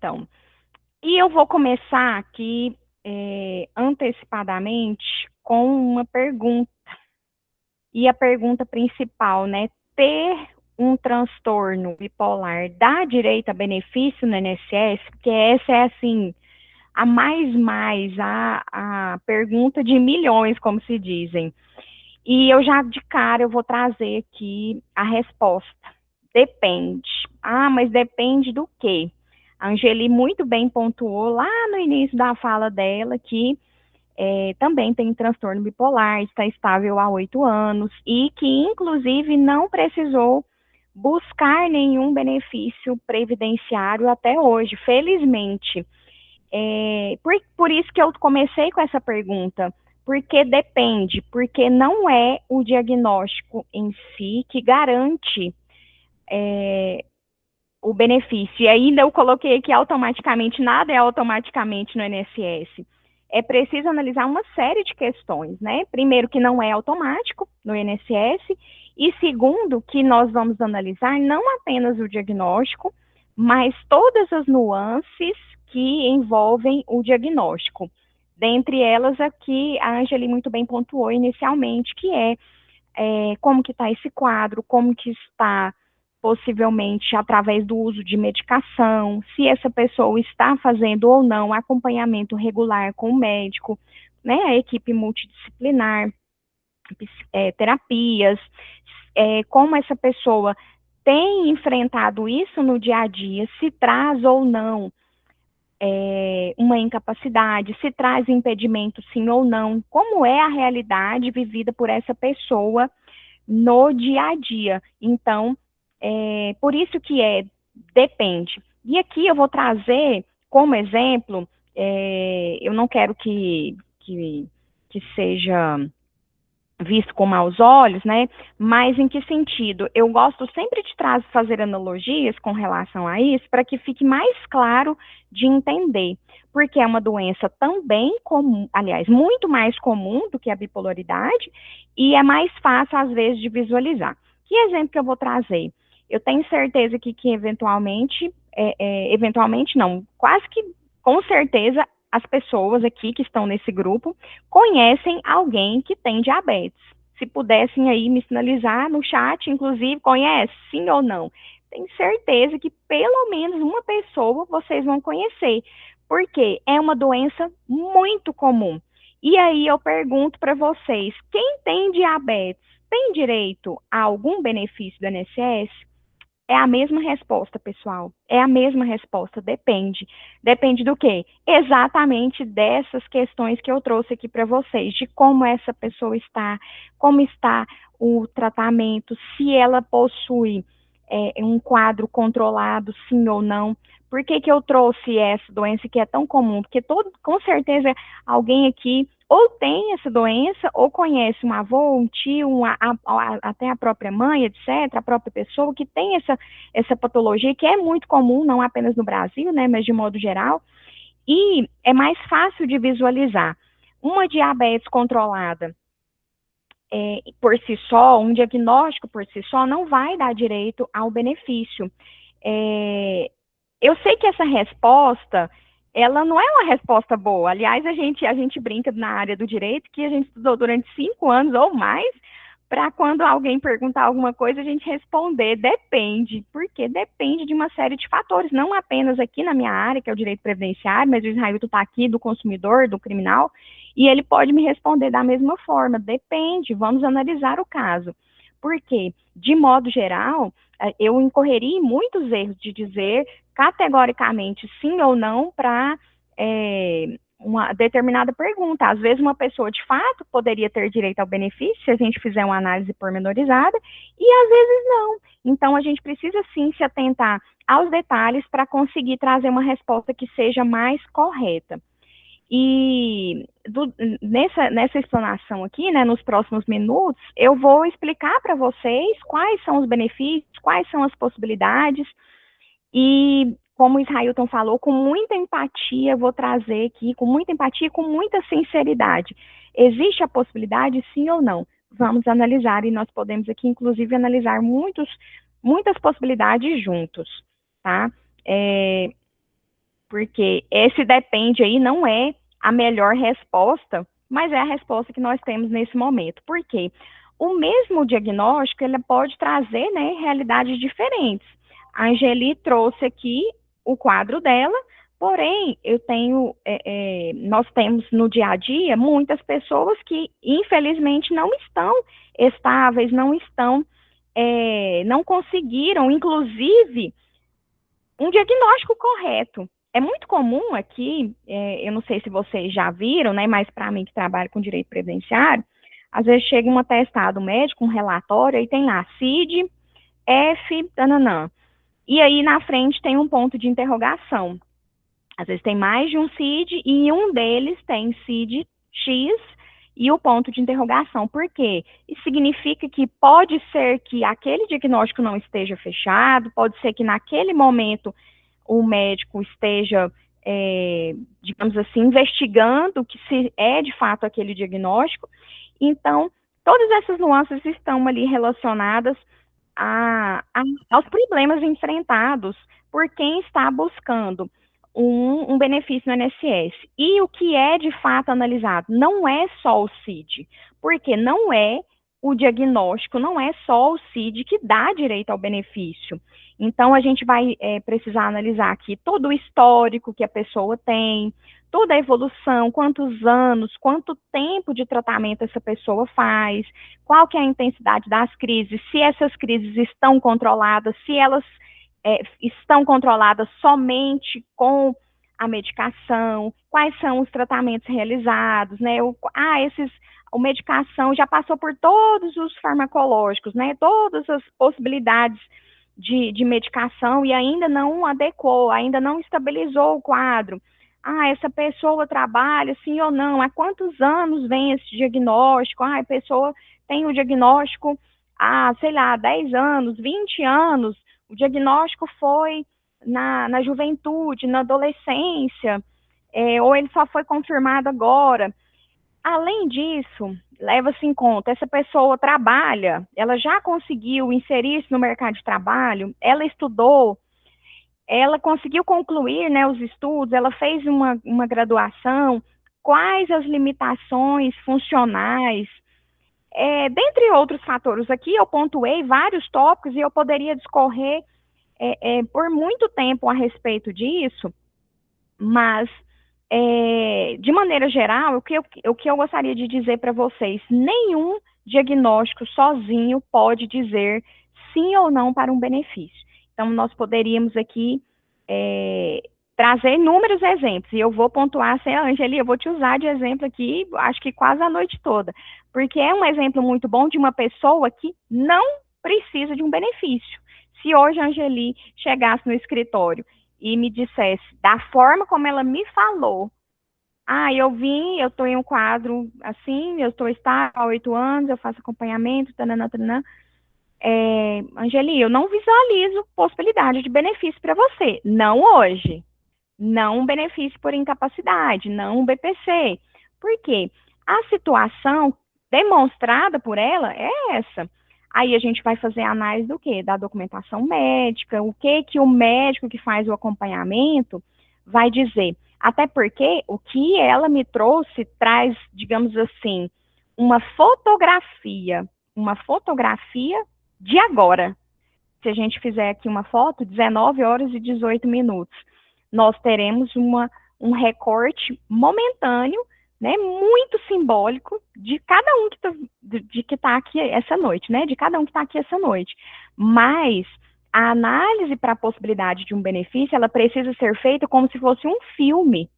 Então, e eu vou começar aqui antecipadamente com uma pergunta. E a pergunta principal, né? Ter um transtorno bipolar dá direito a benefício no INSS? Porque essa é, assim, a pergunta de milhões, como se dizem. E eu já de cara eu vou trazer aqui a resposta. Depende. Ah, mas depende do quê? A Angeli muito bem pontuou lá no início da fala dela que também tem transtorno bipolar, está estável há 8 anos e que, inclusive, não precisou buscar nenhum benefício previdenciário até hoje, felizmente. Por isso que eu comecei com essa pergunta, porque depende, porque não é o diagnóstico em si que garante o benefício. E ainda eu coloquei aqui automaticamente, nada é automaticamente no INSS. É preciso analisar uma série de questões, né? Primeiro, que não é automático no INSS, e segundo, que nós vamos analisar não apenas o diagnóstico, mas todas as nuances que envolvem o diagnóstico. Dentre elas, aqui a Angeli muito bem pontuou inicialmente, que como que está esse quadro, como que está possivelmente através do uso de medicação, se essa pessoa está fazendo ou não acompanhamento regular com o médico, né, a equipe multidisciplinar, terapias, como essa pessoa tem enfrentado isso no dia a dia, se traz ou não uma incapacidade, se traz impedimento sim ou não, como é a realidade vivida por essa pessoa no dia a dia. Então, por isso que depende. E aqui eu vou trazer como exemplo, eu não quero que seja visto com maus olhos, né? Mas em que sentido? Eu gosto sempre de fazer analogias com relação a isso, para que fique mais claro de entender, porque é uma doença também comum, aliás, muito mais comum do que a bipolaridade, e é mais fácil, às vezes, de visualizar. Que exemplo que eu vou trazer? Eu tenho certeza que eventualmente não, quase que com certeza as pessoas aqui que estão nesse grupo conhecem alguém que tem diabetes. Se pudessem aí me sinalizar no chat, inclusive, conhece, sim ou não? Tenho certeza que pelo menos uma pessoa vocês vão conhecer, porque é uma doença muito comum. E aí eu pergunto para vocês, quem tem diabetes tem direito a algum benefício do INSS? É a mesma resposta, pessoal. É a mesma resposta. Depende. Depende do quê? Exatamente dessas questões que eu trouxe aqui para vocês, de como essa pessoa está, como está o tratamento, se ela possui um quadro controlado, sim ou não. Por que que eu trouxe essa doença que é tão comum? Porque com certeza alguém aqui ou tem essa doença, ou conhece um avô, um tio, até a própria mãe, etc., a própria pessoa que tem essa patologia, que é muito comum, não apenas no Brasil, né, mas de modo geral, e é mais fácil de visualizar. Uma diabetes controlada por si só, um diagnóstico por si só, não vai dar direito ao benefício. É, eu sei que essa resposta, ela não é uma resposta boa. Aliás, a gente brinca na área do direito que a gente estudou durante 5 anos ou mais para quando alguém perguntar alguma coisa, a gente responder depende, porque depende de uma série de fatores, não apenas aqui na minha área, que é o direito previdenciário, mas o Israelito está aqui do consumidor, do criminal, e ele pode me responder da mesma forma, depende, vamos analisar o caso. Porque, de modo geral, eu incorreria em muitos erros de dizer categoricamente sim ou não para uma determinada pergunta. Às vezes, uma pessoa de fato poderia ter direito ao benefício se a gente fizer uma análise pormenorizada, e às vezes não. Então, a gente precisa sim se atentar aos detalhes para conseguir trazer uma resposta que seja mais correta. E nessa explanação aqui, né, nos próximos minutos, eu vou explicar para vocês quais são os benefícios, quais são as possibilidades, e como o Israelton falou, com muita empatia, vou trazer aqui, com muita empatia e com muita sinceridade. Existe a possibilidade, sim ou não? Vamos analisar, e nós podemos aqui, inclusive, analisar muitas possibilidades juntos, tá? porque esse depende aí não é a melhor resposta, mas é a resposta que nós temos nesse momento. Por quê? O mesmo diagnóstico, ele pode trazer, né, realidades diferentes. A Angeli trouxe aqui o quadro dela, porém, nós temos no dia a dia muitas pessoas que, infelizmente, não estão estáveis, não conseguiram, inclusive, um diagnóstico correto. É muito comum aqui, eu não sei se vocês já viram, né, mas para mim que trabalho com direito previdenciário, às vezes chega um atestado médico, um relatório, e tem lá CID, F, tananã. E aí na frente tem um ponto de interrogação. Às vezes tem mais de um CID e um deles tem CID X e o ponto de interrogação. Por quê? Isso significa que pode ser que aquele diagnóstico não esteja fechado, pode ser que naquele momento o médico esteja, digamos assim, investigando que se é de fato aquele diagnóstico. Então, todas essas nuances estão ali relacionadas aos problemas enfrentados por quem está buscando um benefício no INSS. E o que é de fato analisado não é só o CID, porque não é o diagnóstico, não é só o CID que dá direito ao benefício. Então, a gente vai precisar analisar aqui todo o histórico que a pessoa tem, toda a evolução, quantos anos, quanto tempo de tratamento essa pessoa faz, qual que é a intensidade das crises, se essas crises estão controladas, se elas estão controladas somente com a medicação, quais são os tratamentos realizados, né? A medicação já passou por todos os farmacológicos, né? Todas as possibilidades de medicação e ainda não adequou, ainda não estabilizou o quadro. Essa pessoa trabalha sim ou não? Há quantos anos vem esse diagnóstico? A pessoa tem o diagnóstico há, sei lá, 10 anos, 20 anos. O diagnóstico foi na juventude, na adolescência, ou ele só foi confirmado agora. Além disso, leva-se em conta, essa pessoa trabalha, ela já conseguiu inserir-se no mercado de trabalho, ela estudou, ela conseguiu concluir, né, os estudos, ela fez uma graduação, quais as limitações funcionais, dentre outros fatores. Aqui eu pontuei vários tópicos e eu poderia discorrer por muito tempo a respeito disso, mas, de maneira geral, o que eu gostaria de dizer para vocês, nenhum diagnóstico sozinho pode dizer sim ou não para um benefício. Então, nós poderíamos aqui trazer inúmeros exemplos, e eu vou pontuar, assim, Angeli, eu vou te usar de exemplo aqui, acho que quase a noite toda, porque é um exemplo muito bom de uma pessoa que não precisa de um benefício. Se hoje a Angeli chegasse no escritório e me dissesse, da forma como ela me falou, eu estou em um quadro assim, eu estou estável há 8 anos, eu faço acompanhamento, tananã, tananã, Angeli, eu não visualizo possibilidade de benefício para você, não hoje, não um benefício por incapacidade, não um BPC, por quê? A situação demonstrada por ela é essa. Aí a gente vai fazer a análise do quê? Da documentação médica, o que o médico que faz o acompanhamento vai dizer. Até porque o que ela me trouxe traz, digamos assim, uma fotografia de agora. Se a gente fizer aqui uma foto, 19 horas e 18 minutos, nós teremos um recorte momentâneo, né, muito simbólico de cada um que está aqui essa noite, né, de cada um que está aqui essa noite. Mas a análise para a possibilidade de um benefício, ela precisa ser feita como se fosse um filme.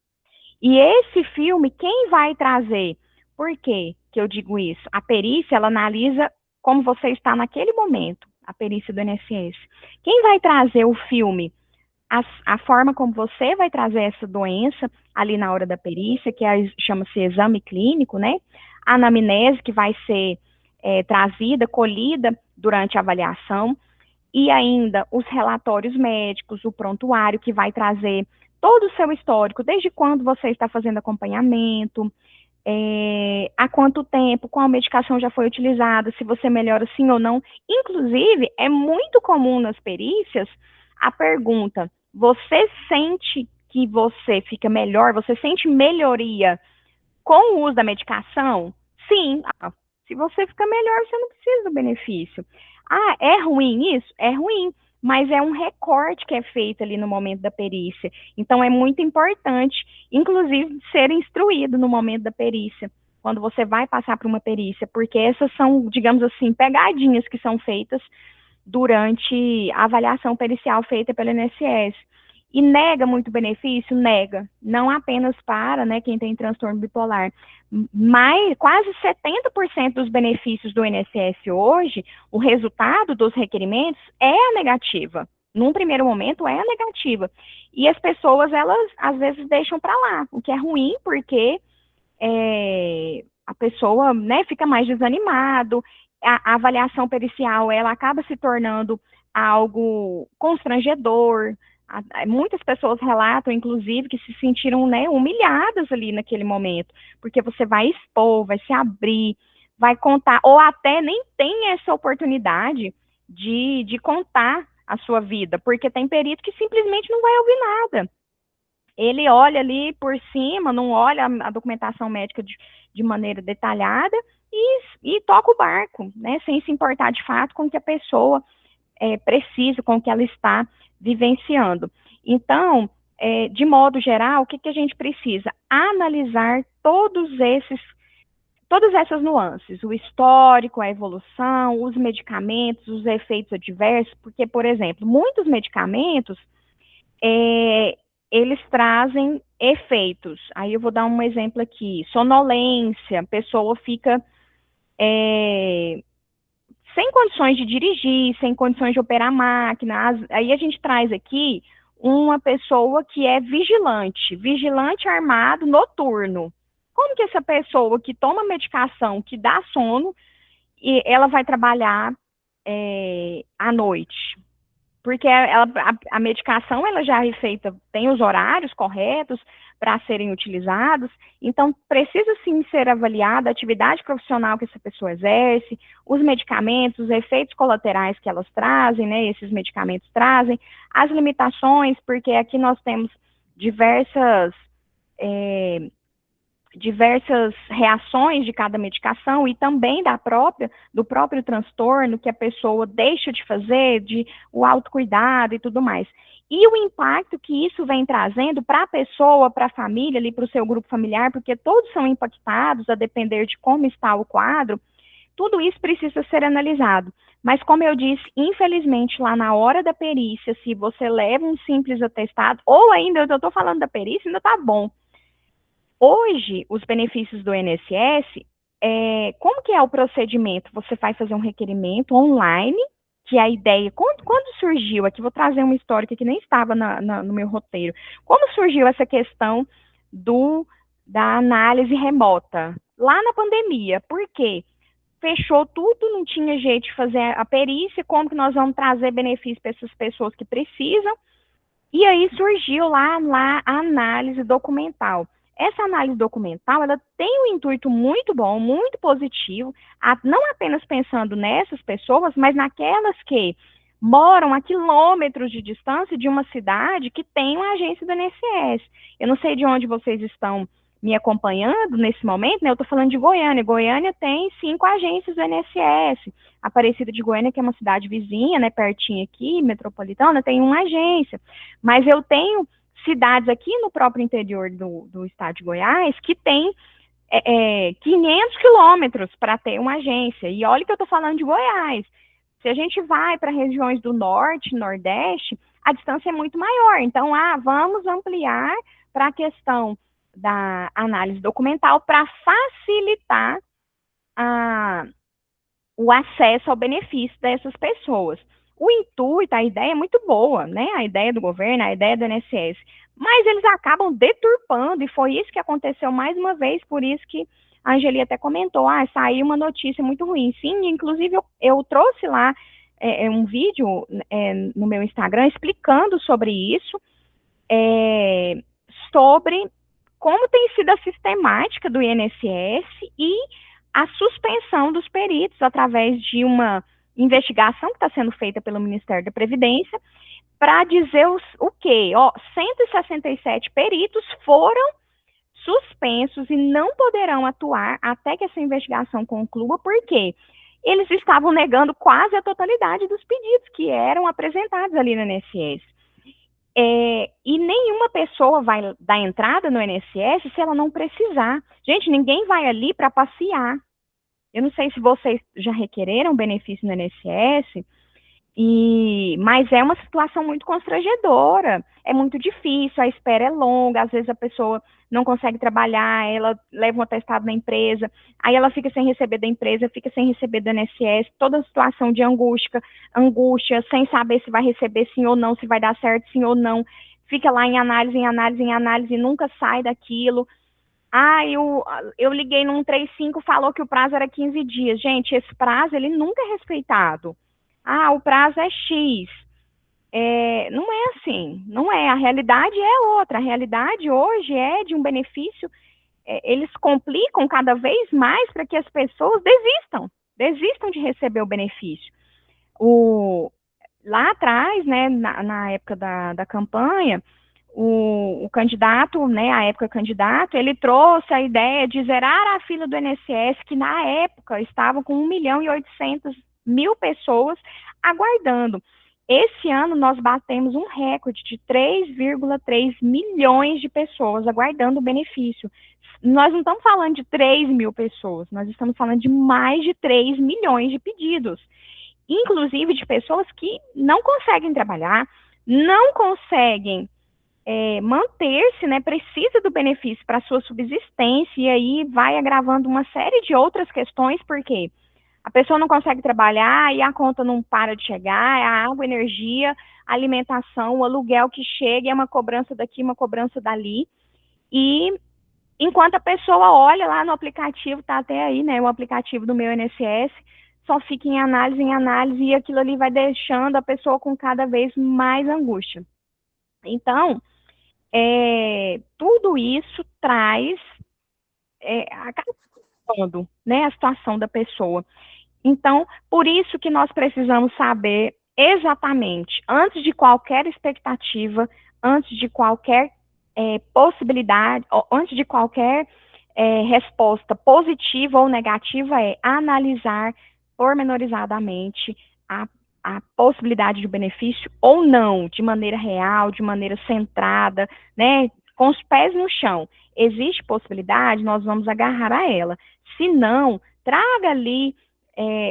E esse filme, quem vai trazer? Por quê que eu digo isso? A perícia, ela analisa como você está naquele momento, a perícia do INSS. Quem vai trazer o filme? A forma como você vai trazer essa doença ali na hora da perícia, que chama-se exame clínico, né? A anamnese que vai ser trazida, colhida durante a avaliação, e ainda os relatórios médicos, o prontuário que vai trazer todo o seu histórico, desde quando você está fazendo acompanhamento, há quanto tempo, qual medicação já foi utilizada, se você melhora sim ou não. Inclusive, é muito comum nas perícias a pergunta: você sente que você fica melhor, você sente melhoria com o uso da medicação? Sim. Se você fica melhor, você não precisa do benefício. Ah, é ruim isso? É ruim, mas é um recorte que é feito ali no momento da perícia. Então, é muito importante, inclusive, ser instruído no momento da perícia, quando você vai passar por uma perícia, porque essas são, digamos assim, pegadinhas que são feitas durante a avaliação pericial feita pelo INSS. E nega muito benefício? Nega. Não apenas para, né, quem tem transtorno bipolar, mas quase 70% dos benefícios do INSS hoje, o resultado dos requerimentos é a negativa. Num primeiro momento é a negativa. E as pessoas, elas às vezes deixam para lá, o que é ruim, porque a pessoa, né, fica mais desanimado, a avaliação pericial, ela acaba se tornando algo constrangedor. Muitas pessoas relatam, inclusive, que se sentiram, né, humilhadas ali naquele momento, porque você vai expor, vai se abrir, vai contar, ou até nem tem essa oportunidade de contar a sua vida, porque tem perito que simplesmente não vai ouvir nada. Ele olha ali por cima, não olha a documentação médica de maneira detalhada e toca o barco, né, sem se importar de fato com o que a pessoa precisa, com o que ela está vivenciando. Então, de modo geral, o que a gente precisa? Analisar todas essas nuances, o histórico, a evolução, os medicamentos, os efeitos adversos, porque, por exemplo, muitos medicamentos, eles trazem efeitos. Aí eu vou dar um exemplo aqui: sonolência, a pessoa fica sem condições de dirigir, sem condições de operar a máquina. Aí a gente traz aqui uma pessoa que é vigilante armado noturno. Como que essa pessoa que toma medicação que dá sono, e ela vai trabalhar à noite? Porque a medicação, ela já é feita, tem os horários corretos para serem utilizados, então precisa sim ser avaliada a atividade profissional que essa pessoa exerce, os medicamentos, os efeitos colaterais que elas trazem, né, esses medicamentos trazem, as limitações, porque aqui nós temos diversas reações de cada medicação e também do próprio transtorno que a pessoa deixa de fazer, o autocuidado e tudo mais. E o impacto que isso vem trazendo para a pessoa, para a família, ali para o seu grupo familiar, porque todos são impactados a depender de como está o quadro, tudo isso precisa ser analisado. Mas, como eu disse, infelizmente, lá na hora da perícia, se você leva um simples atestado, ou ainda, eu estou falando da perícia, ainda está bom. Hoje, os benefícios do INSS, como que é o procedimento? Você vai fazer um requerimento online, que a ideia, quando surgiu, aqui vou trazer uma história que nem estava no meu roteiro, como surgiu essa questão da análise remota? Lá na pandemia, por quê? Fechou tudo, não tinha jeito de fazer a perícia, como que nós vamos trazer benefício para essas pessoas que precisam? E aí surgiu lá a análise documental. Essa análise documental, ela tem um intuito muito bom, muito positivo, não apenas pensando nessas pessoas, mas naquelas que moram a quilômetros de distância de uma cidade que tem uma agência do INSS. Eu não sei de onde vocês estão me acompanhando nesse momento, né? Eu estou falando de Goiânia. Goiânia tem 5 agências do INSS. Aparecida de Goiânia, que é uma cidade vizinha, né, pertinho aqui, metropolitana, tem uma agência. Mas eu tenho cidades aqui no próprio interior do estado de Goiás que tem 500 quilômetros para ter uma agência. E olha que eu estou falando de Goiás. Se a gente vai para regiões do norte, nordeste, a distância é muito maior. Então, vamos ampliar para a questão da análise documental para facilitar o acesso ao benefício dessas pessoas. O intuito, a ideia é muito boa, né? A ideia do governo, a ideia do INSS, mas eles acabam deturpando, e foi isso que aconteceu mais uma vez, por isso que a Angeli até comentou, saiu uma notícia muito ruim. Sim, inclusive eu trouxe lá um vídeo no meu Instagram explicando sobre isso, sobre como tem sido a sistemática do INSS e a suspensão dos peritos através de uma investigação que está sendo feita pelo Ministério da Previdência para dizer o quê? Ó, 167 peritos foram suspensos e não poderão atuar até que essa investigação conclua, porque eles estavam negando quase a totalidade dos pedidos que eram apresentados ali no INSS. E nenhuma pessoa vai dar entrada no INSS se ela não precisar. Gente, ninguém vai ali para passear. Eu não sei se vocês já requereram benefício no INSS, mas é uma situação muito constrangedora, é muito difícil, a espera é longa, às vezes a pessoa não consegue trabalhar, ela leva um atestado na empresa, aí ela fica sem receber da empresa, fica sem receber do INSS, toda a situação de angústia, sem saber se vai receber sim ou não, se vai dar certo sim ou não, fica lá em análise, e nunca sai daquilo. Eu liguei no 135, falou que o prazo era 15 dias. Gente, esse prazo, ele nunca é respeitado. O prazo é X. Não é assim, não é. A realidade é outra. A realidade hoje é de um benefício. Eles complicam cada vez mais para que as pessoas desistam de receber o benefício. Lá atrás, né, na época da campanha, o candidato, né, a época candidato, ele trouxe a ideia de zerar a fila do INSS, que na época estavam com 1.800.000 pessoas aguardando. Esse ano nós batemos um recorde de 3,3 milhões de pessoas aguardando o benefício. Nós não estamos falando de 3 mil pessoas, nós estamos falando de mais de 3 milhões de pedidos, inclusive de pessoas que não conseguem trabalhar, não conseguem manter-se, né, precisa do benefício para sua subsistência, e aí vai agravando uma série de outras questões, porque a pessoa não consegue trabalhar e a conta não para de chegar, a água, a energia, a alimentação, o aluguel que chega, é uma cobrança daqui, uma cobrança dali, e enquanto a pessoa olha lá no aplicativo, tá até aí, né, o aplicativo do meu INSS, só fica em análise, e aquilo ali vai deixando a pessoa com cada vez mais angústia. Então, tudo isso traz acabando, né, a situação da pessoa. Então, por isso que nós precisamos saber exatamente, antes de qualquer expectativa, antes de qualquer possibilidade, antes de qualquer resposta positiva ou negativa, analisar pormenorizadamente a possibilidade de benefício ou não, de maneira real, de maneira centrada, né, com os pés no chão. Existe possibilidade, nós vamos agarrar a ela. Se não, traga ali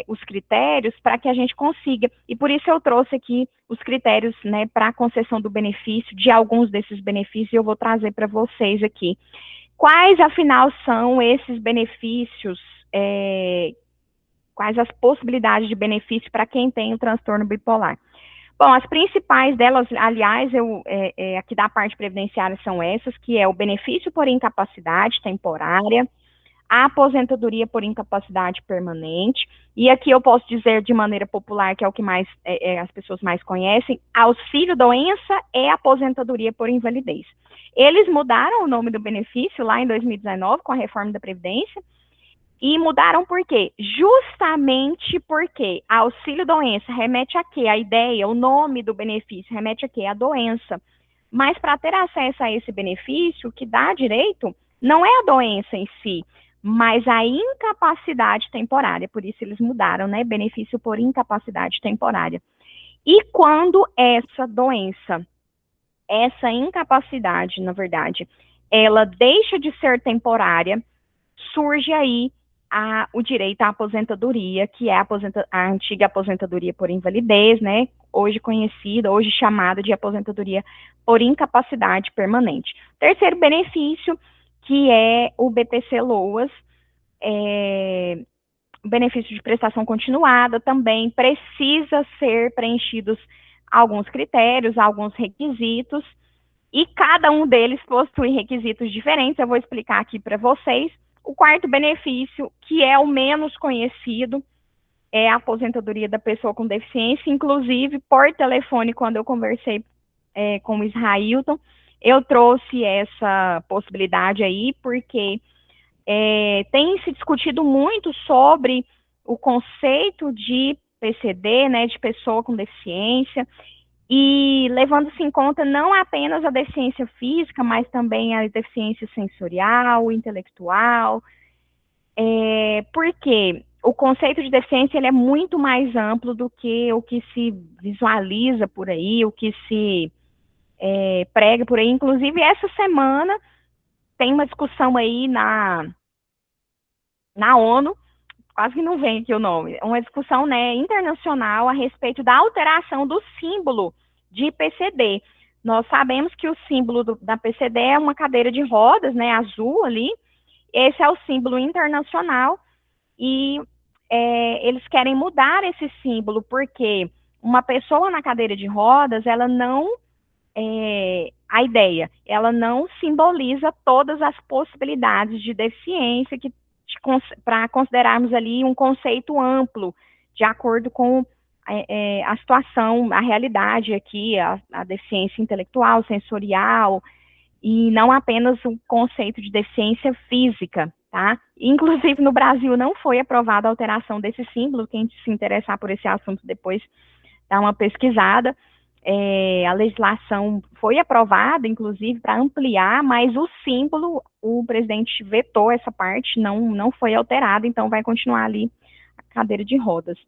os critérios para que a gente consiga, e por isso eu trouxe aqui os critérios, né, para a concessão do benefício, de alguns desses benefícios, eu vou trazer para vocês aqui. Quais, afinal, são esses benefícios, quais as possibilidades de benefício para quem tem o transtorno bipolar? Bom, as principais delas, aliás, aqui da parte previdenciária são essas, que é o benefício por incapacidade temporária, a aposentadoria por incapacidade permanente, e aqui eu posso dizer de maneira popular, que é o que mais as pessoas mais conhecem, auxílio doença e aposentadoria por invalidez. Eles mudaram o nome do benefício lá em 2019, com a reforma da Previdência, e mudaram por quê? Justamente porque auxílio doença remete a quê? A ideia, o nome do benefício remete a quê? A doença. Mas para ter acesso a esse benefício, o que dá direito não é a doença em si, mas a incapacidade temporária. Por isso eles mudaram, né? Benefício por incapacidade temporária. E quando essa doença, essa incapacidade, na verdade, ela deixa de ser temporária, surge aí o direito à aposentadoria, que é a antiga aposentadoria por invalidez, né? Hoje conhecida, hoje chamada de aposentadoria por incapacidade permanente. Terceiro benefício, que é o BPC-LOAS, o benefício de prestação continuada, também precisa ser preenchidos alguns critérios, alguns requisitos, e cada um deles possui requisitos diferentes, eu vou explicar aqui para vocês. O quarto benefício, que é o menos conhecido, é a aposentadoria da pessoa com deficiência, inclusive por telefone, quando eu conversei com o Israilton, eu trouxe essa possibilidade aí, porque tem se discutido muito sobre o conceito de PCD, né, de pessoa com deficiência, E levando-se em conta não apenas a deficiência física, mas também a deficiência sensorial, intelectual, porque o conceito de deficiência ele é muito mais amplo do que o que se visualiza por aí, o que se prega por aí. Inclusive, essa semana tem uma discussão aí na ONU, quase que não vem aqui o nome, uma discussão, né, internacional a respeito da alteração do símbolo de PCD. Nós sabemos que o símbolo da PCD é uma cadeira de rodas, né, azul ali. Esse é o símbolo internacional e eles querem mudar esse símbolo porque uma pessoa na cadeira de rodas, ela não a ideia, ela não simboliza todas as possibilidades de deficiência que para considerarmos ali um conceito amplo, de acordo com a situação, a realidade aqui, a deficiência intelectual, sensorial, e não apenas o conceito de deficiência física, tá? Inclusive, no Brasil não foi aprovada a alteração desse símbolo, quem se interessar por esse assunto depois dá uma pesquisada. A legislação foi aprovada, inclusive, para ampliar, mas o símbolo, o presidente vetou essa parte, não foi alterado, então vai continuar ali a cadeira de rodas.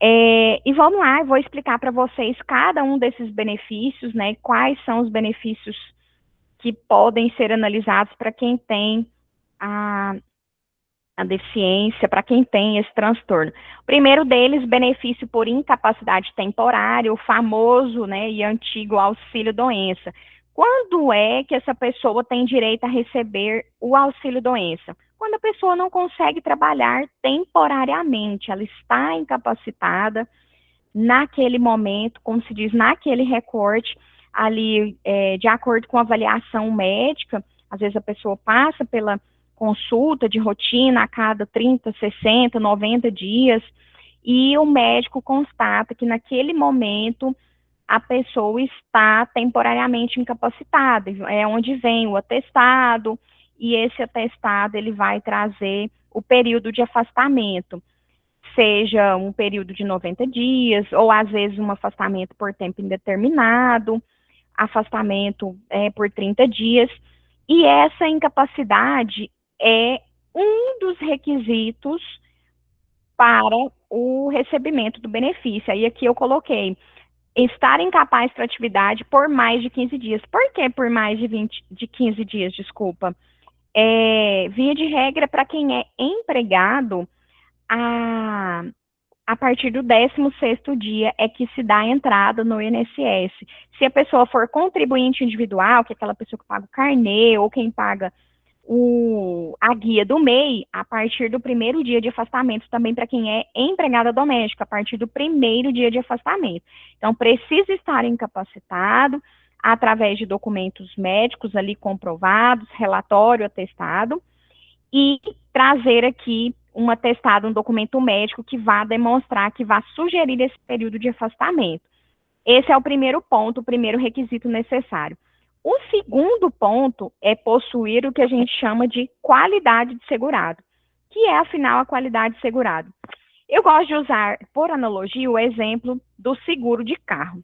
E vamos lá, eu vou explicar para vocês cada um desses benefícios, né, quais são os benefícios que podem ser analisados para quem tem a deficiência, para quem tem esse transtorno. O primeiro deles, benefício por incapacidade temporária, o famoso, né, e antigo auxílio-doença. Quando é que essa pessoa tem direito a receber o auxílio-doença? Quando a pessoa não consegue trabalhar temporariamente, ela está incapacitada naquele momento, como se diz, naquele recorte, ali, de acordo com a avaliação médica, às vezes a pessoa passa pela consulta de rotina a cada 30, 60, 90 dias, e o médico constata que naquele momento a pessoa está temporariamente incapacitada, é onde vem o atestado, e esse atestado ele vai trazer o período de afastamento, seja um período de 90 dias, ou às vezes um afastamento por tempo indeterminado, afastamento por 30 dias, e essa incapacidade é um dos requisitos para o recebimento do benefício. Aí aqui eu coloquei estar incapaz para atividade por mais de 15 dias. Por que por mais de 15 dias, desculpa? Via de regra, para quem é empregado, a partir do 16º dia é que se dá a entrada no INSS. Se a pessoa for contribuinte individual, que é aquela pessoa que paga o carnê, ou quem paga a guia do MEI, a partir do primeiro dia de afastamento, também para quem é empregada doméstica, a partir do primeiro dia de afastamento. Então, precisa estar incapacitado, através de documentos médicos ali comprovados, relatório, atestado, e trazer aqui um atestado, um documento médico que vá demonstrar, que vá sugerir esse período de afastamento. Esse é o primeiro ponto, o primeiro requisito necessário. O segundo ponto é possuir o que a gente chama de qualidade de segurado, que é, afinal, a qualidade de segurado. Eu gosto de usar, por analogia, o exemplo do seguro de carro.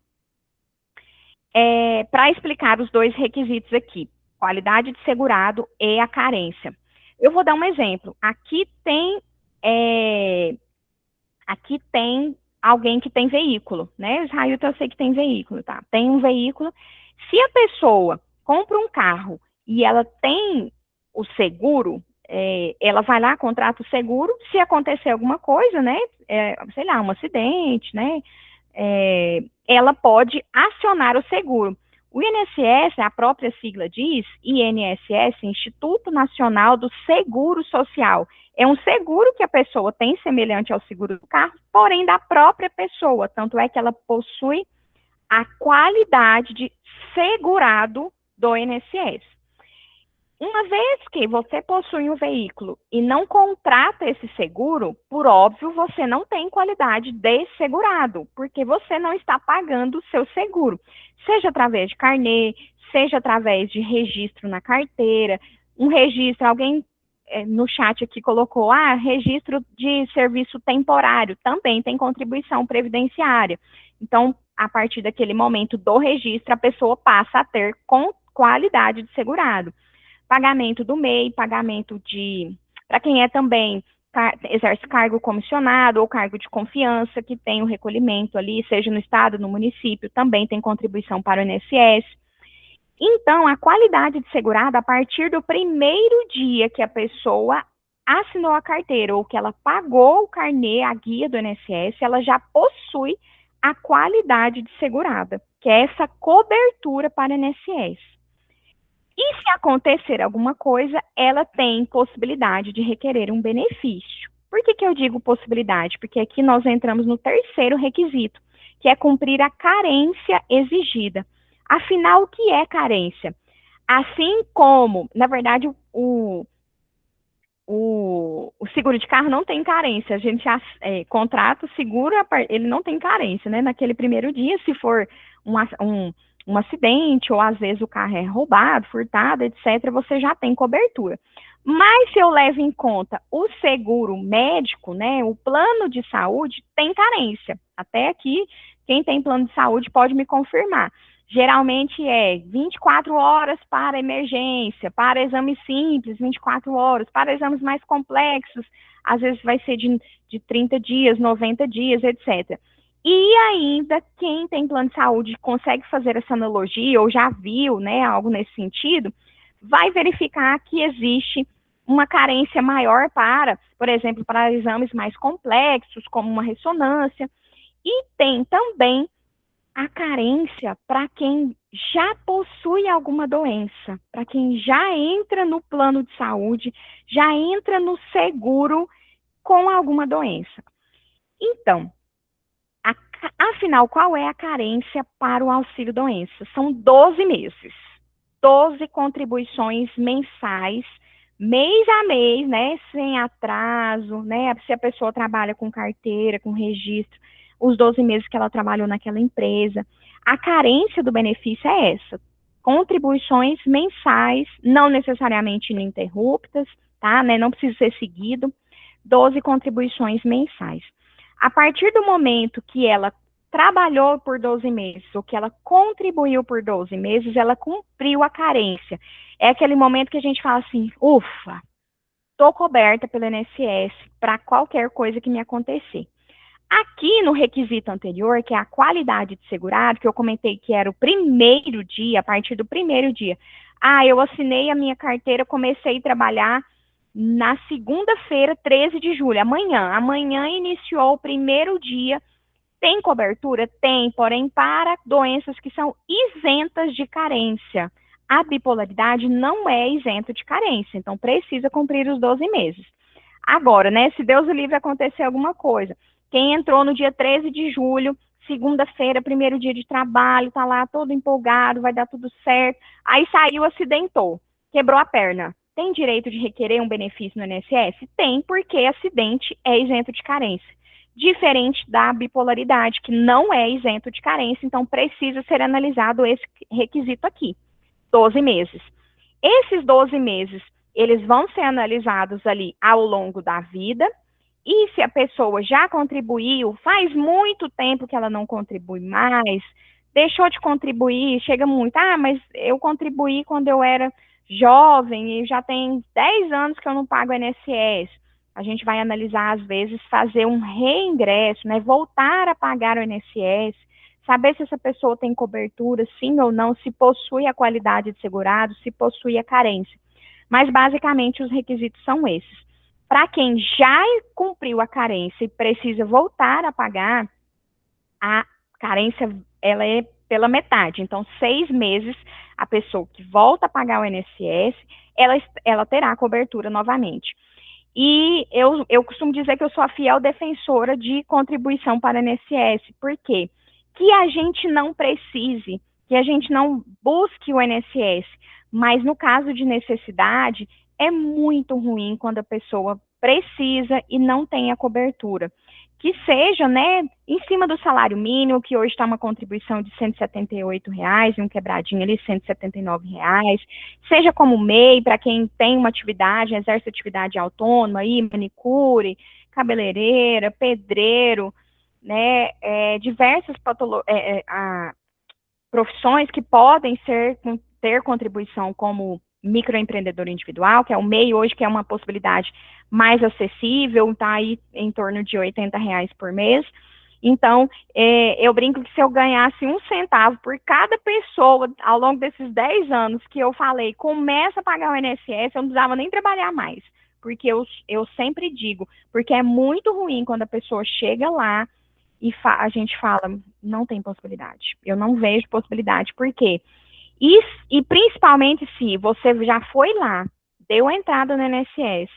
Para explicar os dois requisitos aqui, qualidade de segurado e a carência. Eu vou dar um exemplo. Aqui tem alguém que tem veículo, né? Israel, eu sei que tem veículo, tá? Tem um veículo. Se a pessoa compra um carro e ela tem o seguro, ela vai lá, contrata o seguro, se acontecer alguma coisa, né? Sei lá, um acidente, né? Ela pode acionar o seguro. O INSS, a própria sigla diz, INSS, Instituto Nacional do Seguro Social. É um seguro que a pessoa tem semelhante ao seguro do carro, porém da própria pessoa, tanto é que ela possui a qualidade de segurado do INSS. Uma vez que você possui um veículo e não contrata esse seguro, por óbvio, você não tem qualidade de segurado, porque você não está pagando o seu seguro, seja através de carnê, seja através de registro na carteira, um registro, alguém no chat aqui colocou, registro de serviço temporário, também tem contribuição previdenciária. Então, a partir daquele momento do registro, a pessoa passa a ter com qualidade de segurado. Pagamento do MEI, pagamento de, para quem é também, exerce cargo comissionado ou cargo de confiança, que tem o recolhimento ali, seja no estado, no município, também tem contribuição para o INSS. Então, a qualidade de segurado, a partir do primeiro dia que a pessoa assinou a carteira ou que ela pagou o carnê, a guia do INSS, ela já possui a qualidade de segurada, que é essa cobertura para o INSS. E se acontecer alguma coisa, ela tem possibilidade de requerer um benefício. Por que eu digo possibilidade? Porque aqui nós entramos no terceiro requisito, que é cumprir a carência exigida. Afinal, o que é carência? Assim como, na verdade, o seguro de carro não tem carência. A gente contrata o seguro, ele não tem carência, né? Naquele primeiro dia, se for um acidente, ou às vezes o carro é roubado, furtado, etc., você já tem cobertura. Mas se eu levo em conta o seguro médico, né, o plano de saúde, tem carência. Até aqui, quem tem plano de saúde pode me confirmar. Geralmente é 24 horas para emergência, para exames simples, 24 horas, para exames mais complexos, às vezes vai ser de 30 dias, 90 dias, etc. E ainda, quem tem plano de saúde consegue fazer essa analogia, ou já viu, né, algo nesse sentido, vai verificar que existe uma carência maior para, por exemplo, para exames mais complexos, como uma ressonância, e tem também a carência para quem já possui alguma doença, para quem já entra no plano de saúde, já entra no seguro com alguma doença. Então, afinal, qual é a carência para o auxílio-doença? São 12 meses, 12 contribuições mensais, mês a mês, né, sem atraso, né, se a pessoa trabalha com carteira, com registro, os 12 meses que ela trabalhou naquela empresa. A carência do benefício é essa, contribuições mensais, não necessariamente ininterruptas, tá, né, não precisa ser seguido, 12 contribuições mensais. A partir do momento que ela trabalhou por 12 meses, ou que ela contribuiu por 12 meses, ela cumpriu a carência. É aquele momento que a gente fala assim, ufa, estou coberta pelo INSS para qualquer coisa que me acontecer. Aqui no requisito anterior, que é a qualidade de segurado, que eu comentei que era o primeiro dia, a partir do primeiro dia. Eu assinei a minha carteira, comecei a trabalhar na segunda-feira, 13 de julho, amanhã iniciou o primeiro dia, tem cobertura? Tem, porém para doenças que são isentas de carência. A bipolaridade não é isenta de carência, então precisa cumprir os 12 meses. Agora, né, se Deus o livre acontecer alguma coisa, quem entrou no dia 13 de julho, segunda-feira, primeiro dia de trabalho, tá lá todo empolgado, vai dar tudo certo, aí saiu, acidentou, quebrou a perna. Tem direito de requerer um benefício no INSS? Tem, porque acidente é isento de carência. Diferente da bipolaridade, que não é isento de carência, então precisa ser analisado esse requisito aqui, 12 meses. Esses 12 meses, eles vão ser analisados ali ao longo da vida, e se a pessoa já contribuiu, faz muito tempo que ela não contribui mais, deixou de contribuir, chega muito, mas eu contribuí quando eu era jovem e já tem 10 anos que eu não pago INSS. A gente vai analisar, às vezes, fazer um reingresso, né, voltar a pagar o INSS, saber se essa pessoa tem cobertura, sim ou não, se possui a qualidade de segurado, se possui a carência. Mas, basicamente, os requisitos são esses. Para quem já cumpriu a carência e precisa voltar a pagar, a carência ela é pela metade. Então, 6 meses, a pessoa que volta a pagar o INSS, ela terá cobertura novamente. E eu costumo dizer que eu sou a fiel defensora de contribuição para o INSS. Por quê? Que a gente não precise, que a gente não busque o INSS, mas no caso de necessidade, é muito ruim quando a pessoa precisa e não tem a cobertura. Que seja, né, em cima do salário mínimo, que hoje está uma contribuição de R$ 178, e um quebradinho ali, R$ 179, seja como MEI, para quem tem uma atividade, exerce atividade autônoma, aí, manicure, cabeleireira, pedreiro, né, diversas profissões que podem ter contribuição como microempreendedor individual, que é o MEI hoje, que é uma possibilidade mais acessível, está aí em torno de R$ 80 por mês. Então, eu brinco que se eu ganhasse 1 centavo por cada pessoa ao longo desses 10 anos que eu falei, começa a pagar o INSS, eu não precisava nem trabalhar mais. Porque eu sempre digo, porque é muito ruim quando a pessoa chega lá e a gente fala, não tem possibilidade. Eu não vejo possibilidade. Por quê? E principalmente se você já foi lá, deu a entrada no INSS,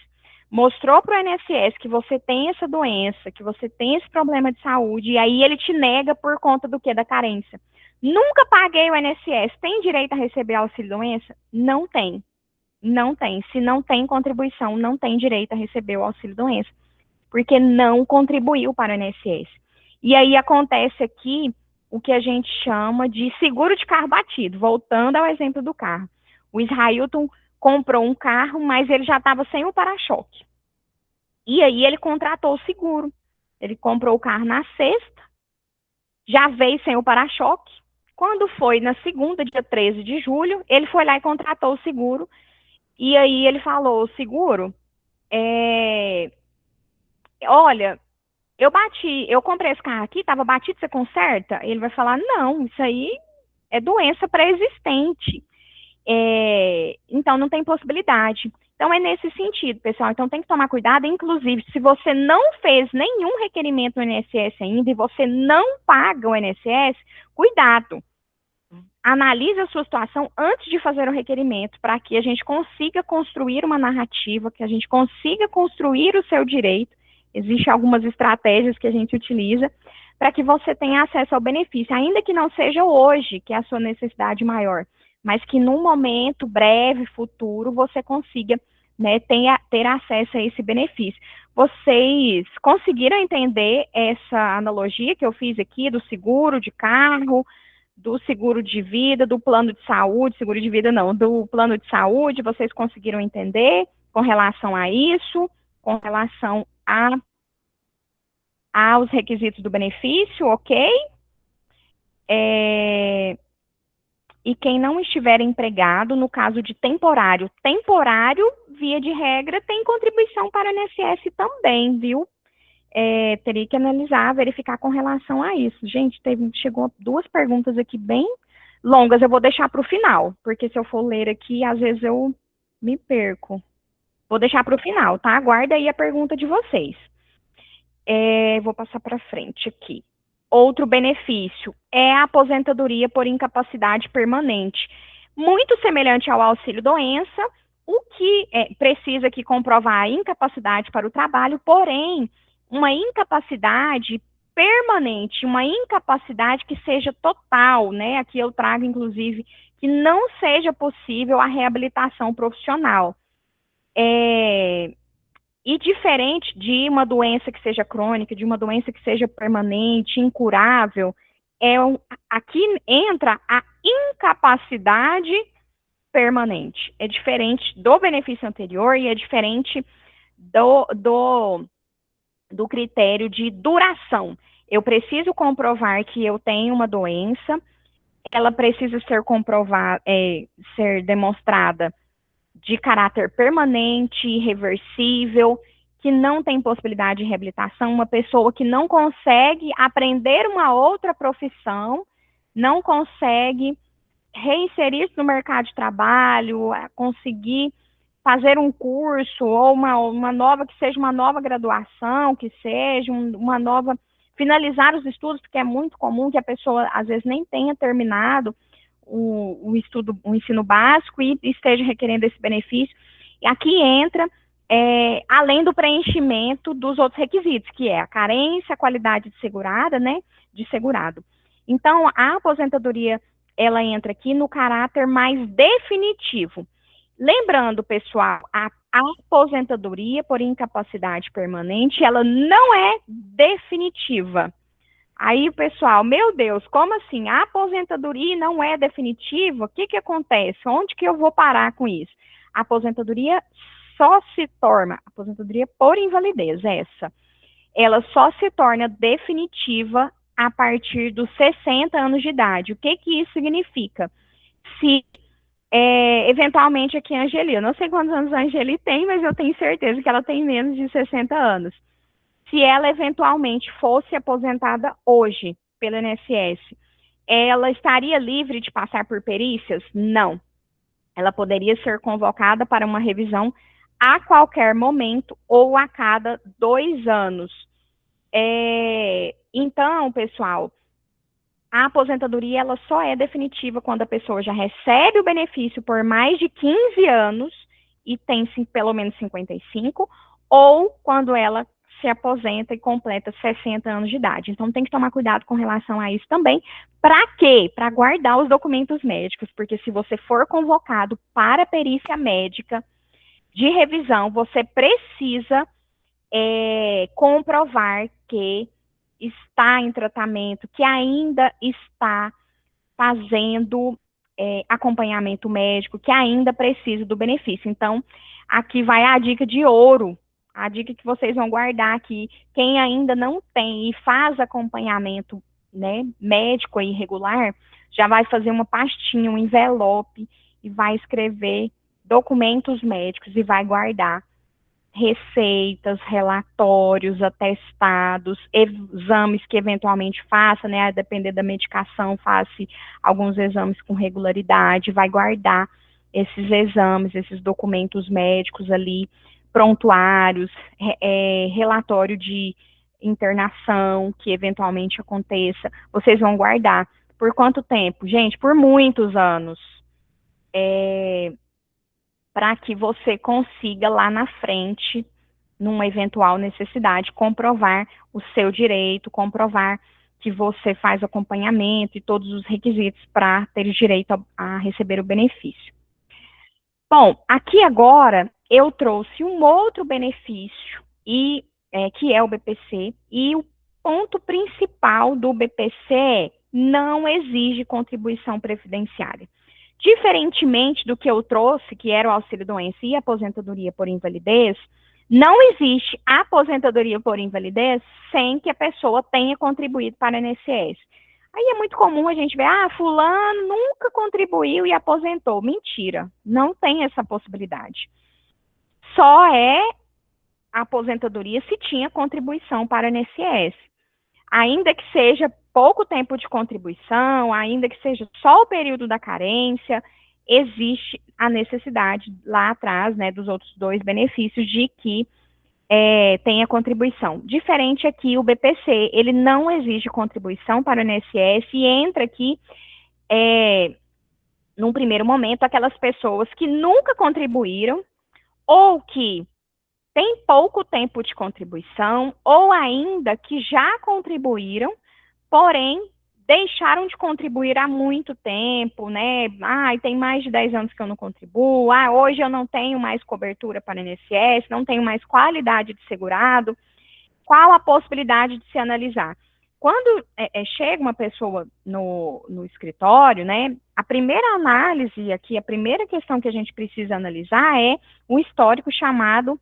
mostrou para o INSS que você tem essa doença, que você tem esse problema de saúde, e aí ele te nega por conta do quê? Da carência. Nunca paguei o INSS. Tem direito a receber auxílio-doença? Não tem. Não tem. Se não tem contribuição, não tem direito a receber o auxílio-doença, porque não contribuiu para o INSS. E aí acontece aqui o que a gente chama de seguro de carro batido, voltando ao exemplo do carro. O Israilton comprou um carro, mas ele já estava sem o para-choque. E aí ele contratou o seguro. Ele comprou o carro na sexta, já veio sem o para-choque. Quando foi na segunda, dia 13 de julho, ele foi lá e contratou o seguro. E aí ele falou, o seguro, olha, eu comprei esse carro aqui, estava batido, você conserta? Ele vai falar, não, isso aí é doença pré-existente. Então, não tem possibilidade. Então, é nesse sentido, pessoal. Então, tem que tomar cuidado. Inclusive, se você não fez nenhum requerimento no INSS ainda e você não paga o INSS, cuidado. Analise a sua situação antes de fazer o requerimento, para que a gente consiga construir uma narrativa, que a gente consiga construir o seu direito. Existem algumas estratégias que a gente utiliza para que você tenha acesso ao benefício, ainda que não seja hoje, que é a sua necessidade maior, mas que num momento breve, futuro, você consiga, né, ter acesso a esse benefício. Vocês conseguiram entender essa analogia que eu fiz aqui do seguro de carro, do seguro de vida, do plano de saúde, seguro de vida não, do plano de saúde, vocês conseguiram entender com relação a isso, com relação aos requisitos do benefício, ok? E quem não estiver empregado, no caso de temporário, via de regra, tem contribuição para o INSS também, viu? Teria que analisar, verificar com relação a isso. Gente, chegou 2 perguntas aqui bem longas, eu vou deixar para o final, porque se eu for ler aqui, às vezes eu me perco. Vou deixar para o final, tá? Aguarda aí a pergunta de vocês. Vou passar para frente aqui. Outro benefício é a aposentadoria por incapacidade permanente. Muito semelhante ao auxílio-doença, o que precisa aqui comprovar a incapacidade para o trabalho, porém, uma incapacidade permanente, uma incapacidade que seja total, né? Aqui eu trago, inclusive, que não seja possível a reabilitação profissional. E diferente de uma doença que seja crônica, de uma doença que seja permanente, incurável, aqui entra a incapacidade permanente. É diferente do benefício anterior e é diferente do critério de duração. Eu preciso comprovar que eu tenho uma doença, ela precisa ser demonstrada de caráter permanente, irreversível, que não tem possibilidade de reabilitação, uma pessoa que não consegue aprender uma outra profissão, não consegue reinserir-se no mercado de trabalho, conseguir fazer um curso ou uma nova, que seja uma nova graduação, que seja uma nova, finalizar os estudos, porque é muito comum que a pessoa às vezes nem tenha terminado o ensino básico e esteja requerendo esse benefício. E aqui entra, além do preenchimento dos outros requisitos, que é a carência, a qualidade de segurada, né, de segurado. Então, a aposentadoria, ela entra aqui no caráter mais definitivo. Lembrando, pessoal, a aposentadoria por incapacidade permanente, ela não é definitiva. Aí, pessoal, meu Deus, como assim? A aposentadoria não é definitiva? O que acontece? Onde que eu vou parar com isso? A aposentadoria só se torna aposentadoria por invalidez, essa. ela só se torna definitiva a partir dos 60 anos de idade. O que que isso significa? Se eventualmente aqui a Angeli, eu não sei quantos anos a Angeli tem, mas eu tenho certeza que ela tem menos de 60 anos. Se ela eventualmente fosse aposentada hoje pelo INSS, ela estaria livre de passar por perícias? Não. Ela poderia ser convocada para uma revisão a qualquer momento ou a cada 2 anos. Então, pessoal, a aposentadoria ela só é definitiva quando a pessoa já recebe o benefício por mais de 15 anos e tem pelo menos 55, ou quando ela se aposenta e completa 60 anos de idade. Então tem que tomar cuidado com relação a isso também. Para quê? Para guardar os documentos médicos, porque se você for convocado para perícia médica de revisão, você precisa comprovar que está em tratamento, que ainda está fazendo acompanhamento médico, que ainda precisa do benefício. Então, aqui vai a dica de ouro, a dica que vocês vão guardar aqui. Quem ainda não tem e faz acompanhamento, né, médico e regular, já vai fazer uma pastinha, um envelope e vai escrever documentos médicos e vai guardar receitas, relatórios, atestados, exames que eventualmente faça, né, a depender da medicação, faça alguns exames com regularidade, vai guardar esses exames, esses documentos médicos ali, prontuários, relatório de internação que eventualmente aconteça, vocês vão guardar. Por quanto tempo? Gente, por muitos anos. Para que você consiga lá na frente, numa eventual necessidade, comprovar o seu direito, comprovar que você faz acompanhamento e todos os requisitos para ter direito a receber o benefício. Bom, aqui agora eu trouxe um outro benefício, que é o BPC, e o ponto principal do BPC é não exige contribuição previdenciária. Diferentemente do que eu trouxe, que era o auxílio-doença e a aposentadoria por invalidez, não existe aposentadoria por invalidez sem que a pessoa tenha contribuído para o INSS. Aí é muito comum a gente ver, fulano nunca contribuiu e aposentou. Mentira, não tem essa possibilidade. Só é a aposentadoria se tinha contribuição para o INSS. Ainda que seja pouco tempo de contribuição, ainda que seja só o período da carência, existe a necessidade lá atrás, né, dos outros dois benefícios de que tenha contribuição. Diferente aqui, o BPC, ele não exige contribuição para o INSS e entra aqui, num primeiro momento, aquelas pessoas que nunca contribuíram ou que têm pouco tempo de contribuição ou ainda que já contribuíram, porém deixaram de contribuir há muito tempo, né? Tem mais de 10 anos que eu não contribuo, hoje eu não tenho mais cobertura para o INSS, não tenho mais qualidade de segurado. Qual a possibilidade de se analisar? Quando chega uma pessoa no escritório, né, a primeira análise aqui, a primeira questão que a gente precisa analisar é um histórico chamado